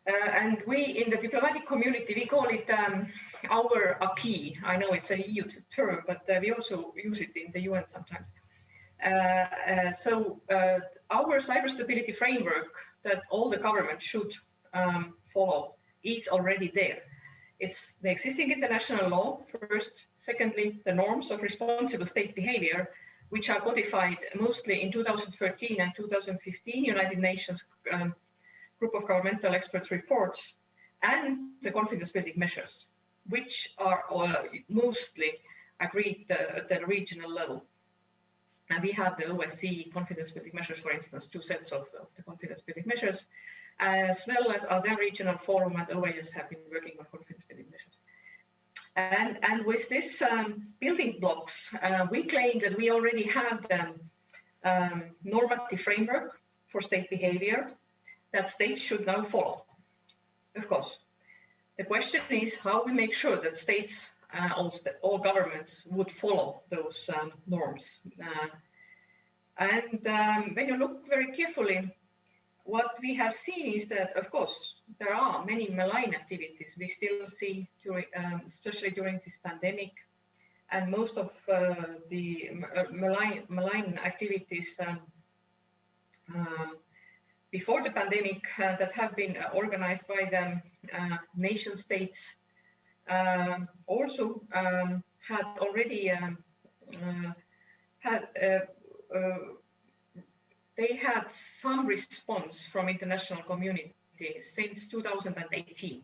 H: And we in the diplomatic community, we call it our acquis. I know it's a EU term, but we also use it in the UN sometimes. So our cyber stability framework that all the governments should follow is already there. It's the existing international law first, secondly, the norms of responsible state behavior, which are codified mostly in 2013 and 2015 United Nations Group of Governmental Experts reports, and the confidence building measures, which are mostly agreed at the regional level. And we have the OSCE confidence building measures, for instance, 2 sets of the confidence building measures, as well as ASEAN Regional Forum and OAS have been working on confidence building measures. And with this building blocks, we claim that we already have the normative framework for state behavior that states should now follow. Of course, the question is how we make sure that states, all governments would follow those norms. And when you look very carefully, what we have seen is that, of course, there are many malign activities we still see, especially during this pandemic. And most of the malign activities before the pandemic that have been organized by the nation states also had already they had some response from international community since 2018.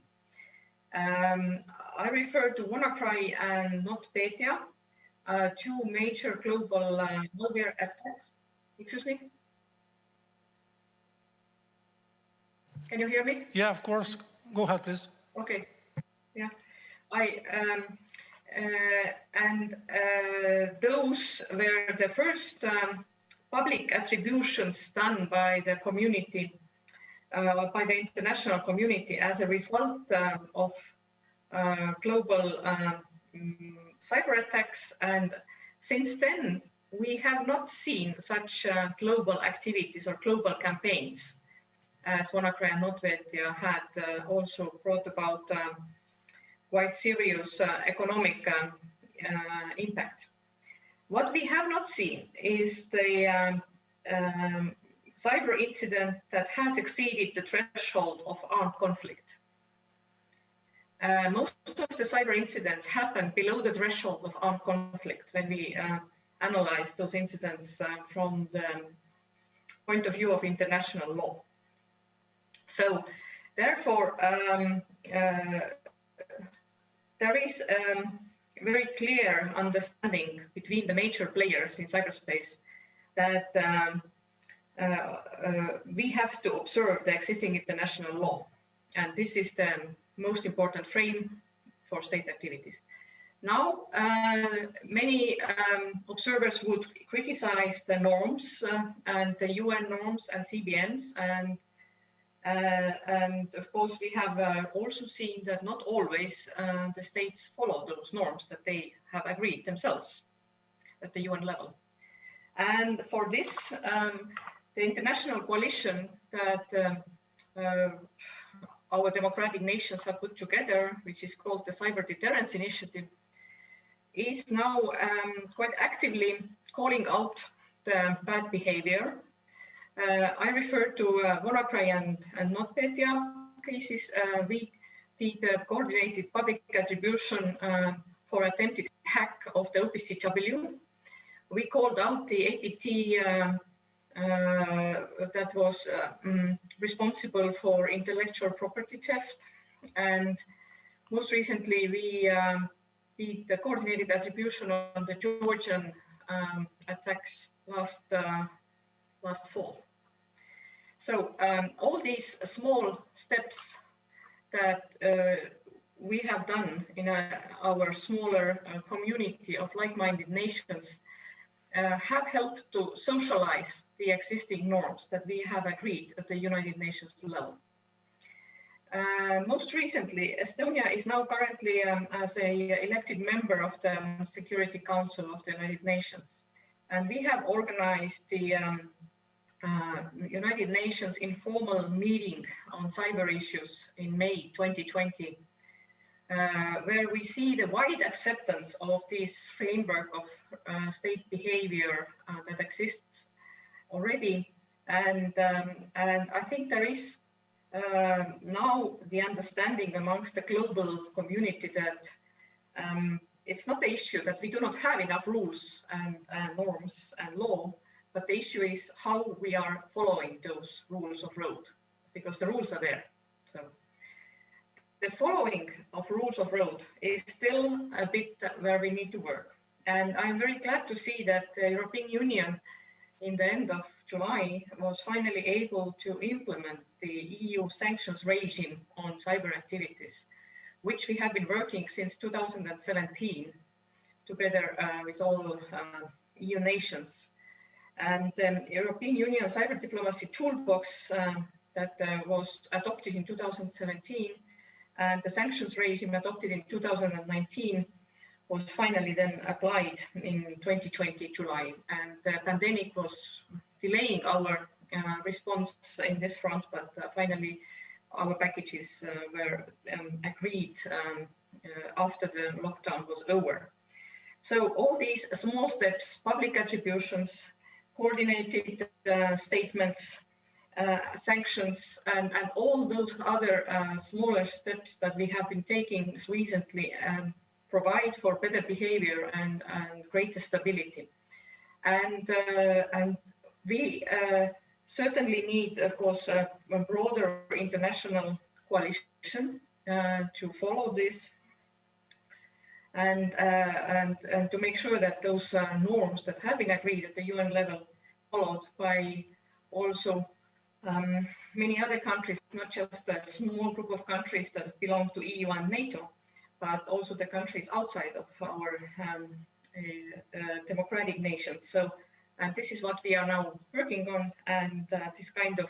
H: I refer to WannaCry and NotPetya, 2 major global malware attacks. Excuse me? Can you hear me?
A: Yeah, of course. Go ahead, please.
H: Okay. Yeah. Those were the first public attributions done by the community, by the international community as a result of global cyber attacks. And since then, we have not seen such global activities or global campaigns as WannaCry and NotPetya had also brought about quite serious economic impact. What we have not seen is the cyber incident that has exceeded the threshold of armed conflict. Most of the cyber incidents happen below the threshold of armed conflict when we analyze those incidents from the point of view of international law. So therefore, there is very clear understanding between the major players in cyberspace that we have to observe the existing international law. And this is the most important frame for state activities. Now, many observers would criticize the norms and the UN norms and CBNs. And of course, we have also seen that not always the states follow those norms that they have agreed themselves at the UN level. And for this, the international coalition that our democratic nations have put together, which is called the Cyber Deterrence Initiative, is now quite actively calling out the bad behavior. I refer to WannaCry and NotPetya cases. We did a coordinated public attribution for attempted hack of the OPCW. We called out the APT that was responsible for intellectual property theft. And most recently, we did the coordinated attribution on the Georgian attacks last fall. So all these small steps that we have done in our smaller community of like-minded nations have helped to socialize the existing norms that we have agreed at the United Nations level. Most recently, Estonia is now currently as an elected member of the Security Council of the United Nations. And we have organized the United Nations informal meeting on cyber issues in May 2020, where we see the wide acceptance of this framework of state behavior that exists already. And I think there is now the understanding amongst the global community that it's not the issue that we do not have enough rules and norms and law, but the issue is how we are following those rules of road, because the rules are there. So the following of rules of road is still a bit where we need to work. And I'm very glad to see that the European Union in the end of July was finally able to implement the EU sanctions regime on cyber activities, which we have been working since 2017 together with all EU nations. And the European Union Cyber Diplomacy Toolbox that was adopted in 2017 and the sanctions regime adopted in 2019 was finally then applied in 2020 July. And the pandemic was delaying our response in this front, but finally our packages were agreed after the lockdown was over. So all these small steps, public attributions, coordinated statements, sanctions, and all those other smaller steps that we have been taking recently provide for better behavior and greater stability. And we certainly need, of course, a broader international coalition to follow this and to make sure that those norms that have been agreed at the UN level followed by also many other countries, not just a small group of countries that belong to EU and NATO, but also the countries outside of our democratic nations. So, and this is what we are now working on, and this kind of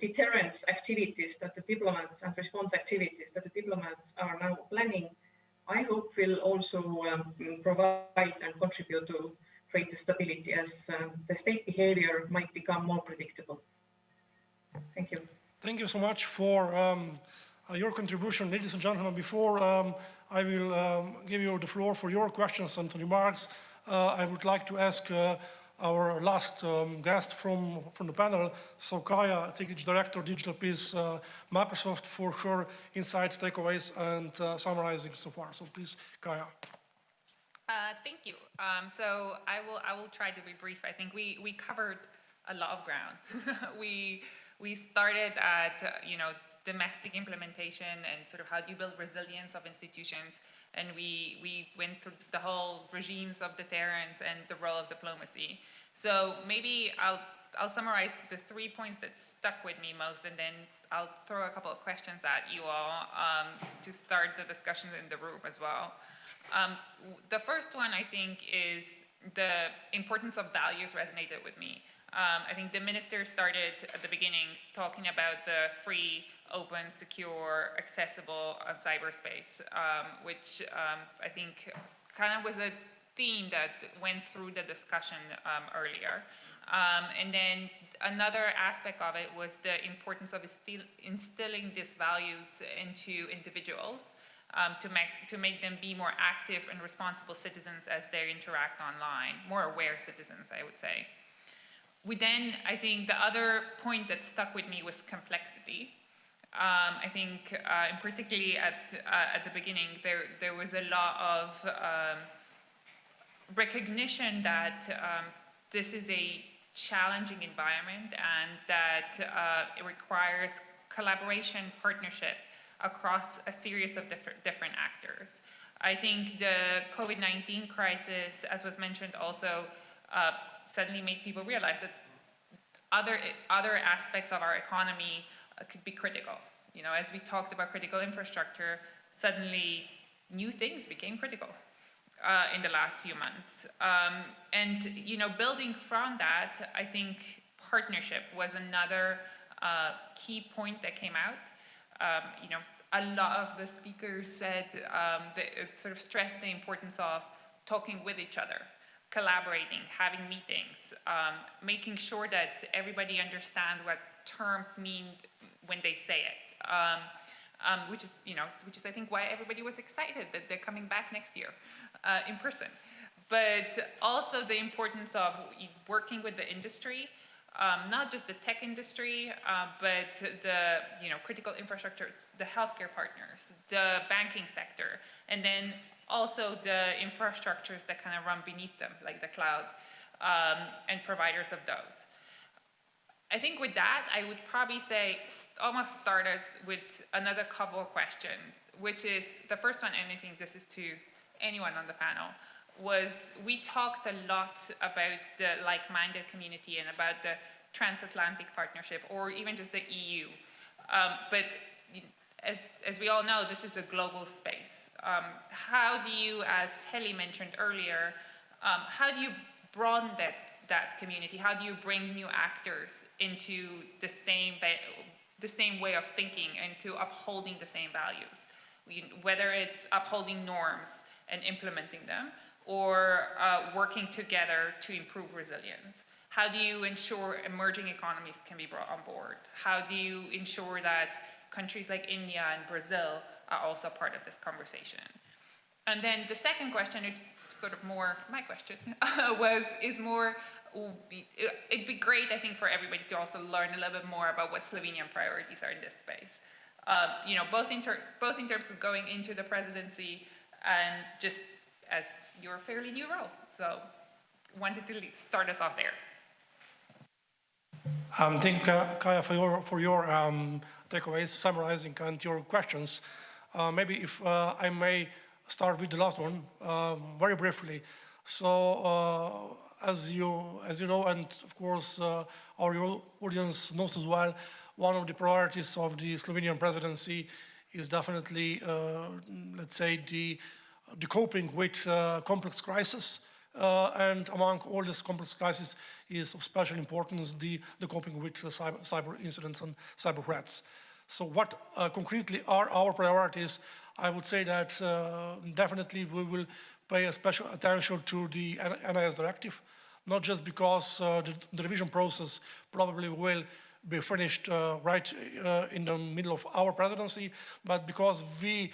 H: deterrence activities that the diplomats and response activities that the diplomats are now planning, I hope will also provide and contribute to greater stability as the state behavior might become more predictable. Thank you.
A: Thank you so much for your contribution, ladies and gentlemen. Before I will give you the floor for your questions and remarks, I would like to ask our last guest from the panel, so Kaya, Technical Director, Digital Peace, Microsoft, for her insights, takeaways, and summarizing so far. So please, Kaya.
I: Thank you. So I will try to be brief. I think we covered a lot of ground. we started at domestic implementation and sort of how do you build resilience of institutions, and we went through the whole regimes of deterrence and the role of diplomacy. So maybe I'll summarize the 3 points that stuck with me most, and then I'll throw a couple of questions at you all to start the discussion in the room as well. The first one, I think, is the importance of values resonated with me. I think the minister started at the beginning talking about the free, open, secure, accessible cyberspace, which I think kind of was a theme that went through the discussion earlier. And then another aspect of it was the importance of instilling these values into individuals to make them be more active and responsible citizens as they interact online, more aware citizens, I would say. I think the other point that stuck with me was complexity. I think, and particularly at the beginning, there was a lot of recognition that this is a challenging environment and that it requires collaboration, partnership across a series of different actors. I think the COVID-19 crisis, as was mentioned also, suddenly made people realize that other aspects of our economy could be critical. As we talked about critical infrastructure, suddenly new things became critical in the last few months. Building from that, I think partnership was another key point that came out. A lot of the speakers said, sort of stressed the importance of talking with each other, collaborating, having meetings, making sure that everybody understands what terms mean when they say it, which is I think why everybody was excited that they're coming back next year in person. But also the importance of working with the industry, not just the tech industry, but the critical infrastructure, the healthcare partners, the banking sector, and then also the infrastructures that kind of run beneath them, like the cloud, and providers of those. I think with that, I would probably say almost start us with another couple of questions, which is the first one, and I think this is to anyone on the panel, was we talked a lot about the like-minded community and about the transatlantic partnership, or even just the EU. But as we all know, this is a global space. How do you, as Heli mentioned earlier, how do you broaden that community? How do you bring new actors into the same way of thinking and to upholding the same values? Whether it's upholding norms and implementing them, or working together to improve resilience? How do you ensure emerging economies can be brought on board? How do you ensure that countries like India and Brazil are also part of this conversation? And then the second question, which is sort of more my question, it'd be great, I think, for everybody to also learn a little bit more about what Slovenian priorities are in this space. Both in terms of going into the presidency and just as your fairly new role. So wanted to start us off there.
A: Thank you, Kaya, for your takeaways, summarizing, and your questions. Maybe if I may start with the last one, very briefly. So as you know, and of course our audience knows as well, one of the priorities of the Slovenian presidency is definitely, let's say, the coping with complex crisis, and among all these complex crises is of special importance the coping with cyber incidents and cyber threats. So what concretely are our priorities? I would say that definitely we will pay a special attention to the NIS directive, not just because the revision process probably will be finished right in the middle of our presidency, but because we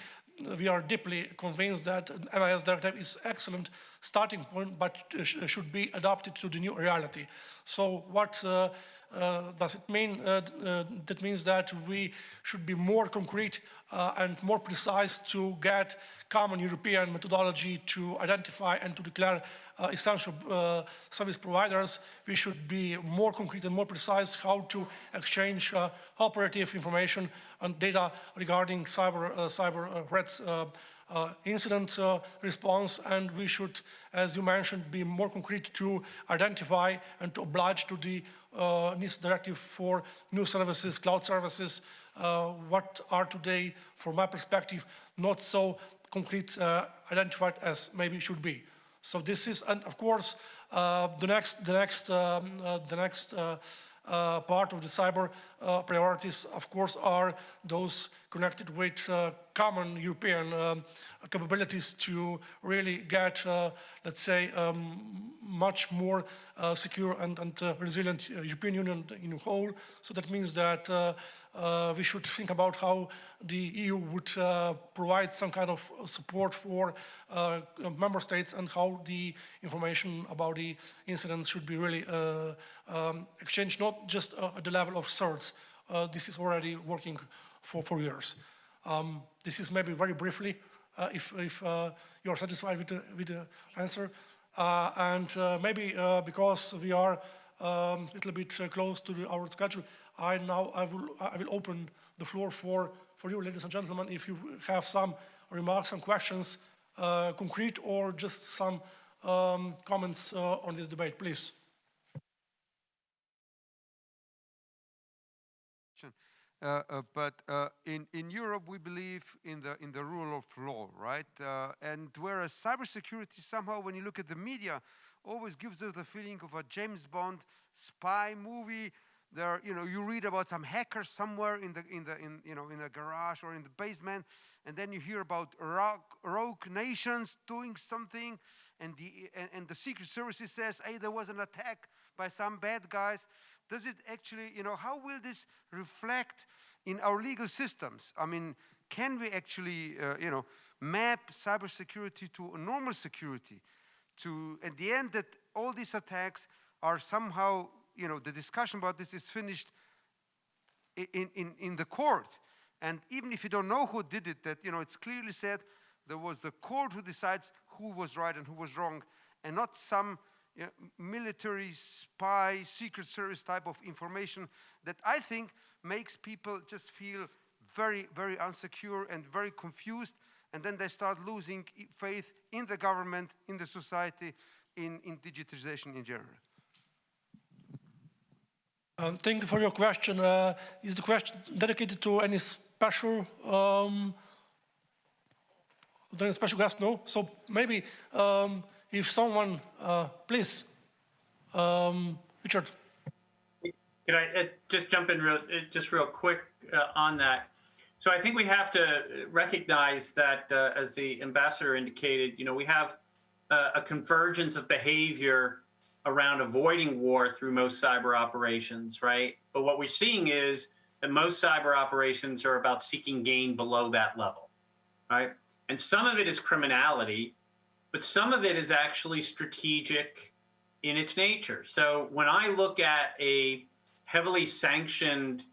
A: we are deeply convinced that an NIS directive is excellent starting point, but should be adapted to the new reality. So what does it mean? That means that we should be more concrete and more precise to get common European methodology to identify and to declare essential service providers. We should be more concrete and more precise how to exchange operative information and data regarding cyber threats incident response, and we should, as you mentioned, be more concrete to identify and to oblige to the NIS directive for new services, cloud services, what are today, from my perspective, not so concrete identified as maybe should be. So this is, and of course, the next part of the cyber priorities, of course, are those connected with common European capabilities to really get, let's say, much more secure and resilient European Union in whole. So that means that we should think about how the EU would provide some kind of support for member states and how the information about the incidents should be really exchanged, not just at the level of certs. This is already working for years. This is maybe very briefly, if you are satisfied with the answer. And maybe because we are a little bit close to our schedule, I will open the floor for you, ladies and gentlemen, if you have some remarks, some questions, concrete or just some comments on this debate, please.
J: But in Europe, we believe in the rule of law, right? And whereas cybersecurity somehow, when you look at the media, always gives us the feeling of a James Bond spy movie. There, you read about some hacker somewhere in a garage or in the basement, and then you hear about rogue nations doing something, and the Secret Services says, hey, there was an attack by some bad guys. Does it actually, how will this reflect in our legal systems? I mean, can we actually, map cybersecurity to a normal security? To, at the end, that all these attacks are somehow, the discussion about this is finished in the court. And even if you don't know who did it, that, it's clearly said there was the court who decides who was right and who was wrong, and not some military spy, Secret Service type of information that I think makes people just feel very, very insecure and very confused, and then they start losing faith in the government, in the society, in digitization in general.
A: Thank you for your question. Is the question dedicated to any special guest? No? So maybe if someone, please, Richard.
F: Can I just jump in real quick on that? So I think we have to recognize that, as the ambassador indicated, we have a convergence of behavior around avoiding war through most cyber operations, right? But what we're seeing is that most cyber operations are about seeking gain below that level, right? And some of it is criminality, but some of it is actually strategic in its nature. So when I look at a heavily sanctioned,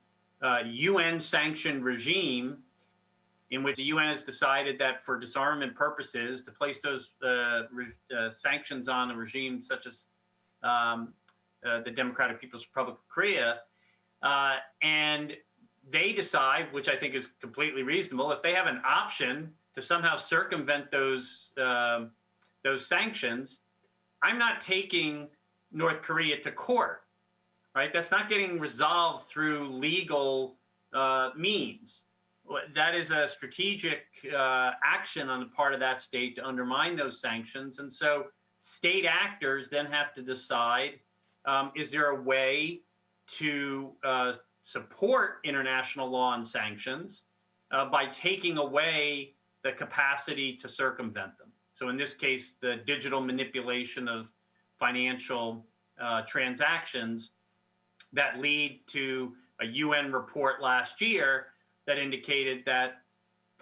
F: UN-sanctioned regime in which the UN has decided that for disarmament purposes to place those sanctions on a regime such as the Democratic People's Republic of Korea, and they decide, which I think is completely reasonable, if they have an option to somehow circumvent those sanctions, I'm not taking North Korea to court, right? That's not getting resolved through legal means. That is a strategic action on the part of that state to undermine those sanctions. And so state actors then have to decide, is there a way to support international law and sanctions by taking away the capacity to circumvent them? So in this case, the digital manipulation of financial transactions that lead to a UN report last year that indicated that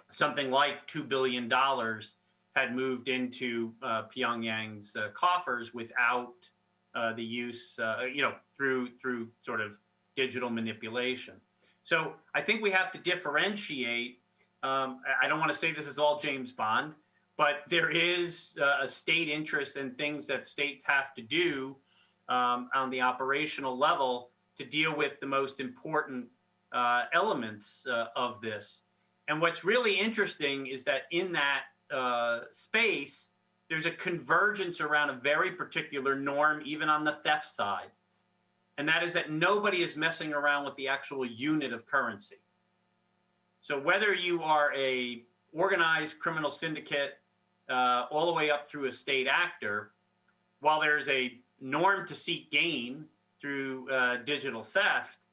F: something like $2 billion had moved into Pyongyang's coffers without the use, through sort of digital manipulation. So I think we have to differentiate. I don't want to say this is all James Bond, but there is a state interest in things that states have to do on the operational level to deal with the most important elements of this. And what's really interesting is that in that space, there's a convergence around a very particular norm, even on the theft side. And that is that nobody is messing around with the actual unit of currency. So whether you are a organized criminal syndicate all the way up through a state actor, while there's a norm to seek gain through digital theft,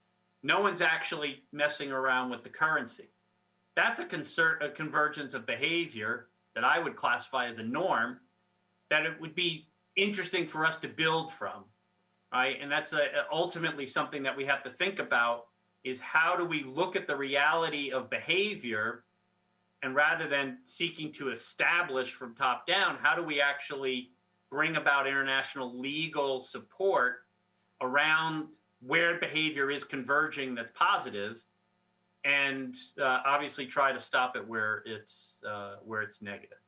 F: no one's actually messing around with the currency. That's a convergence of behavior that I would classify as a norm that it would be interesting for us to build from, right? And that's ultimately something that we have to think about, is how do we look at the reality of behavior, and rather than seeking to establish from top down, how do we actually bring about international legal support around where behavior is converging that's positive, and obviously try to stop it where it's negative.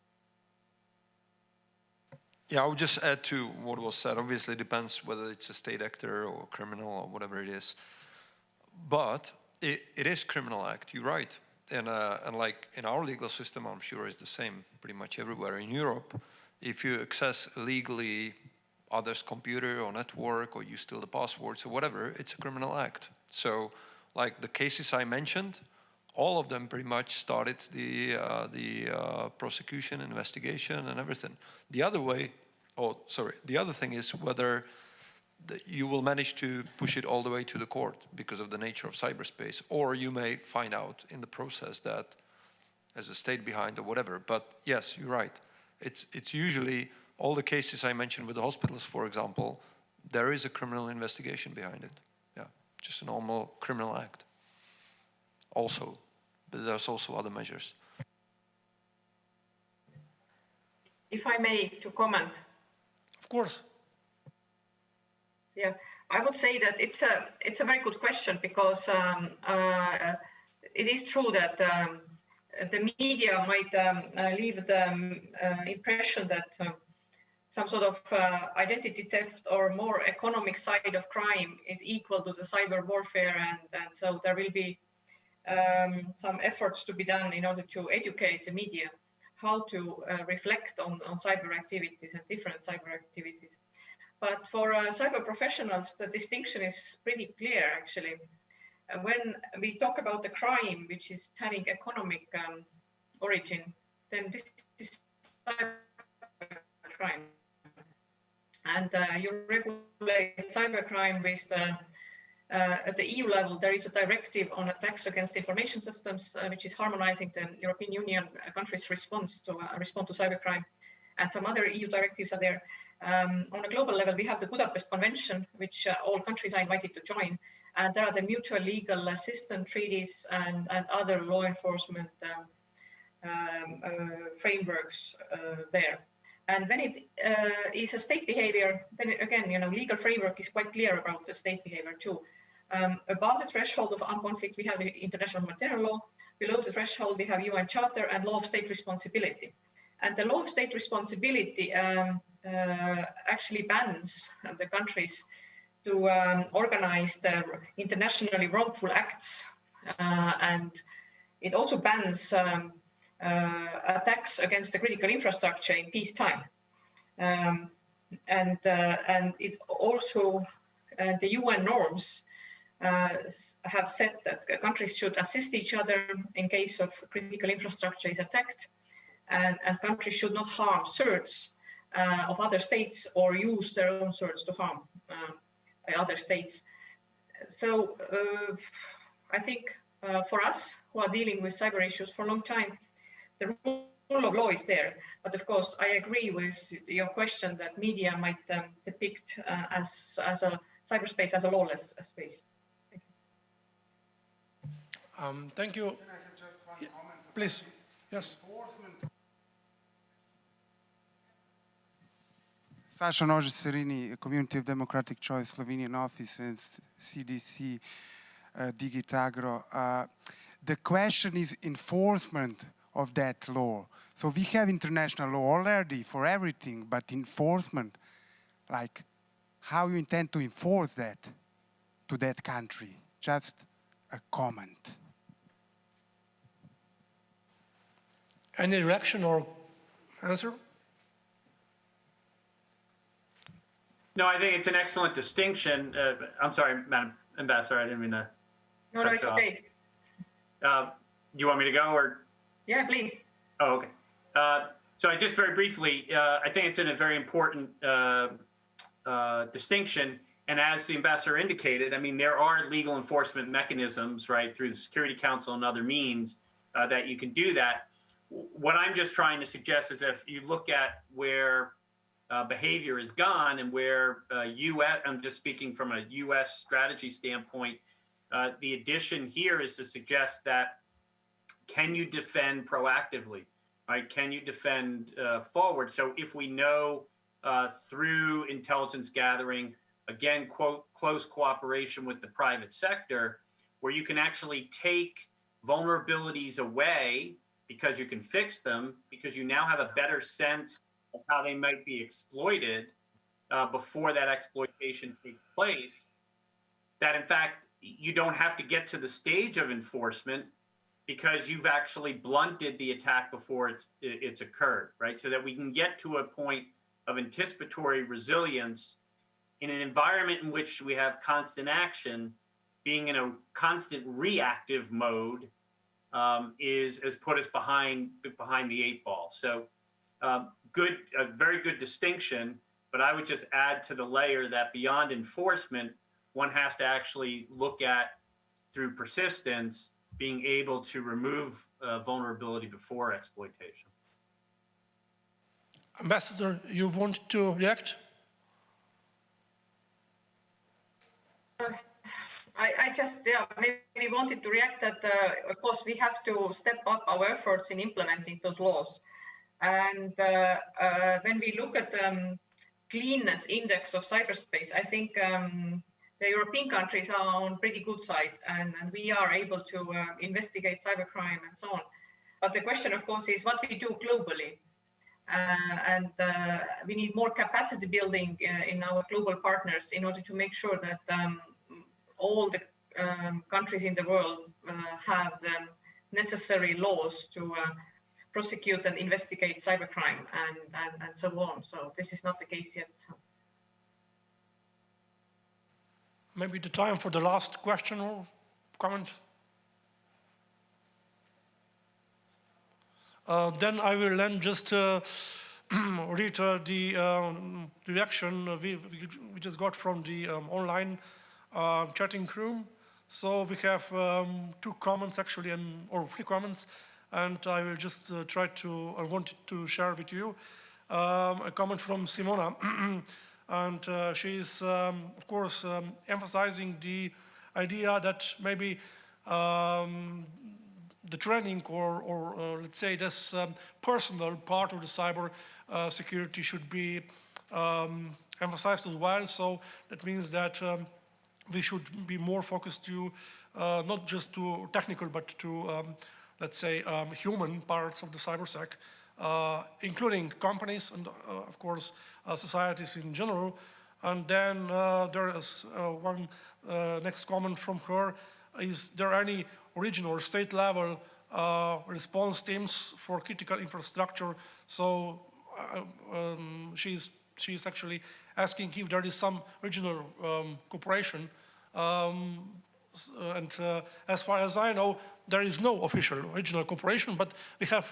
E: Yeah, I would just add to what was said. Obviously, it depends whether it's a state actor or criminal or whatever it is. But it is criminal act, you're right. And like in our legal system, I'm sure it's the same pretty much everywhere. In Europe, if you access illegally others' computer or network, or you steal the passwords or whatever, it's a criminal act. So like the cases I mentioned, all of them pretty much started the prosecution, investigation, and everything. The other thing is whether you will manage to push it all the way to the court because of the nature of cyberspace, or you may find out in the process that there's a state behind or whatever. But yes, you're right. It's usually all the cases I mentioned with the hospitals, for example, there is a criminal investigation behind it. Yeah, just a normal criminal act. Also, but there's also other measures.
H: If I may to comment.
A: Of course.
H: Yeah, I would say that it's a very good question, because it is true that the media might leave the impression that some sort of identity theft or more economic side of crime is equal to the cyber warfare, and so there will be some efforts to be done in order to educate the media how to reflect on cyber activities and different cyber activities. But for cyber professionals, the distinction is pretty clear, actually. When we talk about the crime, which is having economic origin, then this is cyber crime. And you regulate cybercrime with at the EU level. There is a directive on attacks against information systems, which is harmonizing the European Union countries' response to cybercrime, and some other EU directives are there. On a global level, we have the Budapest Convention, which all countries are invited to join, and there are the mutual legal assistance treaties and other law enforcement frameworks there. And when it is a state behavior, then again, legal framework is quite clear about the state behavior too. Above the threshold of armed conflict, we have the international humanitarian law. Below the threshold, we have UN Charter and law of state responsibility. And the law of state responsibility actually bans the countries to organize the internationally wrongful acts. And it also bans attacks against the critical infrastructure in peacetime. And it also, the UN norms have said that countries should assist each other in case of critical infrastructure is attacked, and countries should not harm certs of other states or use their own certs to harm other states. So I think for us who are dealing with cyber issues for a long time, the rule of law is there. But of course, I agree with your question that media might depict as a cyberspace as a lawless space.
A: Thank you.
J: Can I have just one comment?
A: Please. Yes.
J: Saša Nožić-Serini, Community of Democratic Choice, Slovenian office, and CDC Digitagro. The question is enforcement of that law. So we have international law already for everything, but enforcement, like how you intend to enforce that to that country? Just a comment.
A: Any reaction or answer?
F: No, I think it's an excellent distinction. I'm sorry, Madam Ambassador, I didn't mean to.
H: No, it's okay.
F: Do you want me to go or?
H: Yeah, please.
F: Oh, okay. So I just very briefly, I think it's a very important distinction. And as the ambassador indicated, I mean, there are legal enforcement mechanisms, right, through the Security Council and other means that you can do that. What I'm just trying to suggest is if you look at where behavior is gone and where US, I'm just speaking from a US strategy standpoint, the addition here is to suggest that can you defend proactively, right? Can you defend forward? So if we know through intelligence gathering, again, quote, close cooperation with the private sector, where you can actually take vulnerabilities away because you can fix them, because you now have a better sense of how they might be exploited before that exploitation takes place, that in fact, you don't have to get to the stage of enforcement because you've actually blunted the attack before it's occurred, right? So that we can get to a point of anticipatory resilience in an environment in which we have constant action. Being in a constant reactive mode has put us behind the eight ball. So a very good distinction, but I would just add to the layer that beyond enforcement, one has to actually look at, through persistence, being able to remove vulnerability before exploitation.
A: Ambassador, you want to react?
H: I just maybe wanted to react that of course we have to step up our efforts in implementing those laws. And when we look at the cleanness index of cyberspace, I think the European countries are on pretty good side, and we are able to investigate cybercrime and so on. But the question, of course, is what we do globally. And we need more capacity building in our global partners in order to make sure that all the countries in the world have the necessary laws to prosecute and investigate cybercrime and so on. So this is not the case yet.
A: Maybe the time for the last question or comment. Then I will then just read the reaction we just got from the online chatting room. So we have 2 comments actually, or 3 comments, and I will just I wanted to share with you a comment from Simona. And she's, of course, emphasizing the idea that maybe the training or let's say this personal part of the cyber security should be emphasized as well. So that means that we should be more focused to not just to technical, but to let's say human parts of the cybersec, including companies and of course societies in general. And then there is one next comment from her: is there any regional or state level response teams for critical infrastructure? So she's actually asking if there is some regional cooperation. And as far as I know, there is no official regional cooperation, but we have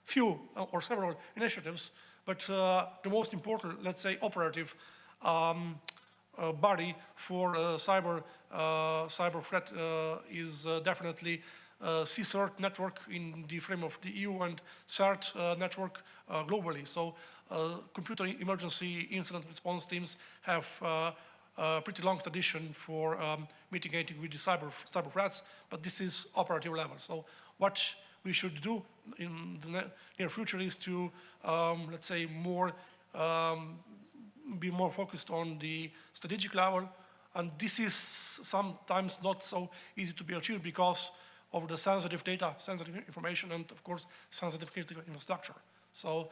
A: few or several initiatives. But the most important, let's say, operative body for cyber threat is definitely CSERT network in the frame of the EU and CERT network globally. So computer emergency incident response teams have a pretty long tradition for mitigating with the cyber threats, but this is operative level. So what we should do in the near future is to, let's say, be more focused on the strategic level. And this is sometimes not so easy to be achieved because of the sensitive data, sensitive information, and of course, sensitive critical infrastructure. So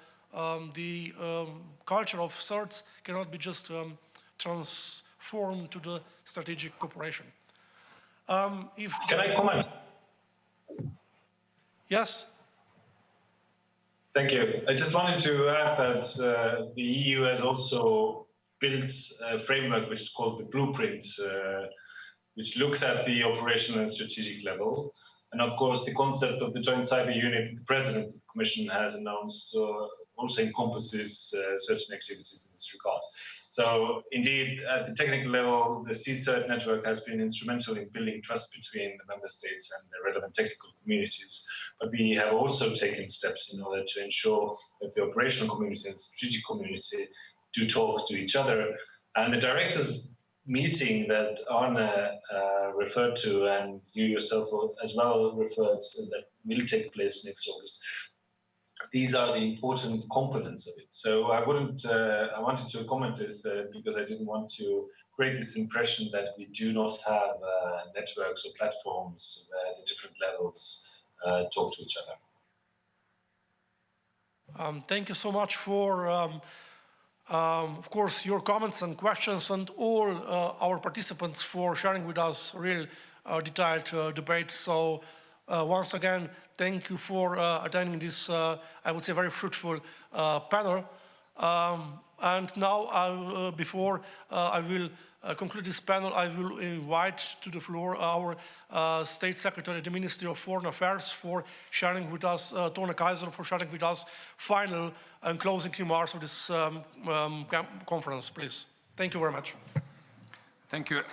A: the culture of certs cannot be just transformed to the strategic cooperation.
D: Can I comment?
A: Yes?
D: Thank you. I just wanted to add that the EU has also built a framework which is called the Blueprint, which looks at the operational and strategic level. And of course, the concept of the joint cyber unit that the President of the Commission has announced also encompasses certain activities in this regard. So indeed, at the technical level, the CCERT network has been instrumental in building trust between the member states and the relevant technical communities. But we have also taken steps in order to ensure that the operational community and strategic community do talk to each other. And the directors meeting that Arne referred to, and you yourself as well referred to, that will take place next August. These are the important components of it. So I wanted to comment this because I didn't want to create this impression that we do not have networks or platforms where the different levels talk to each other.
A: Thank you so much for, of course, your comments and questions, and all our participants for sharing with us real detailed debate. So once again, thank you for attending this, I would say, very fruitful panel. And now, before I will conclude this panel, I will invite to the floor our State Secretary at the Ministry of Foreign Affairs for sharing with us, Tone Kaiser, for sharing with us final and closing remarks of this conference, please. Thank you very much.
K: Thank you.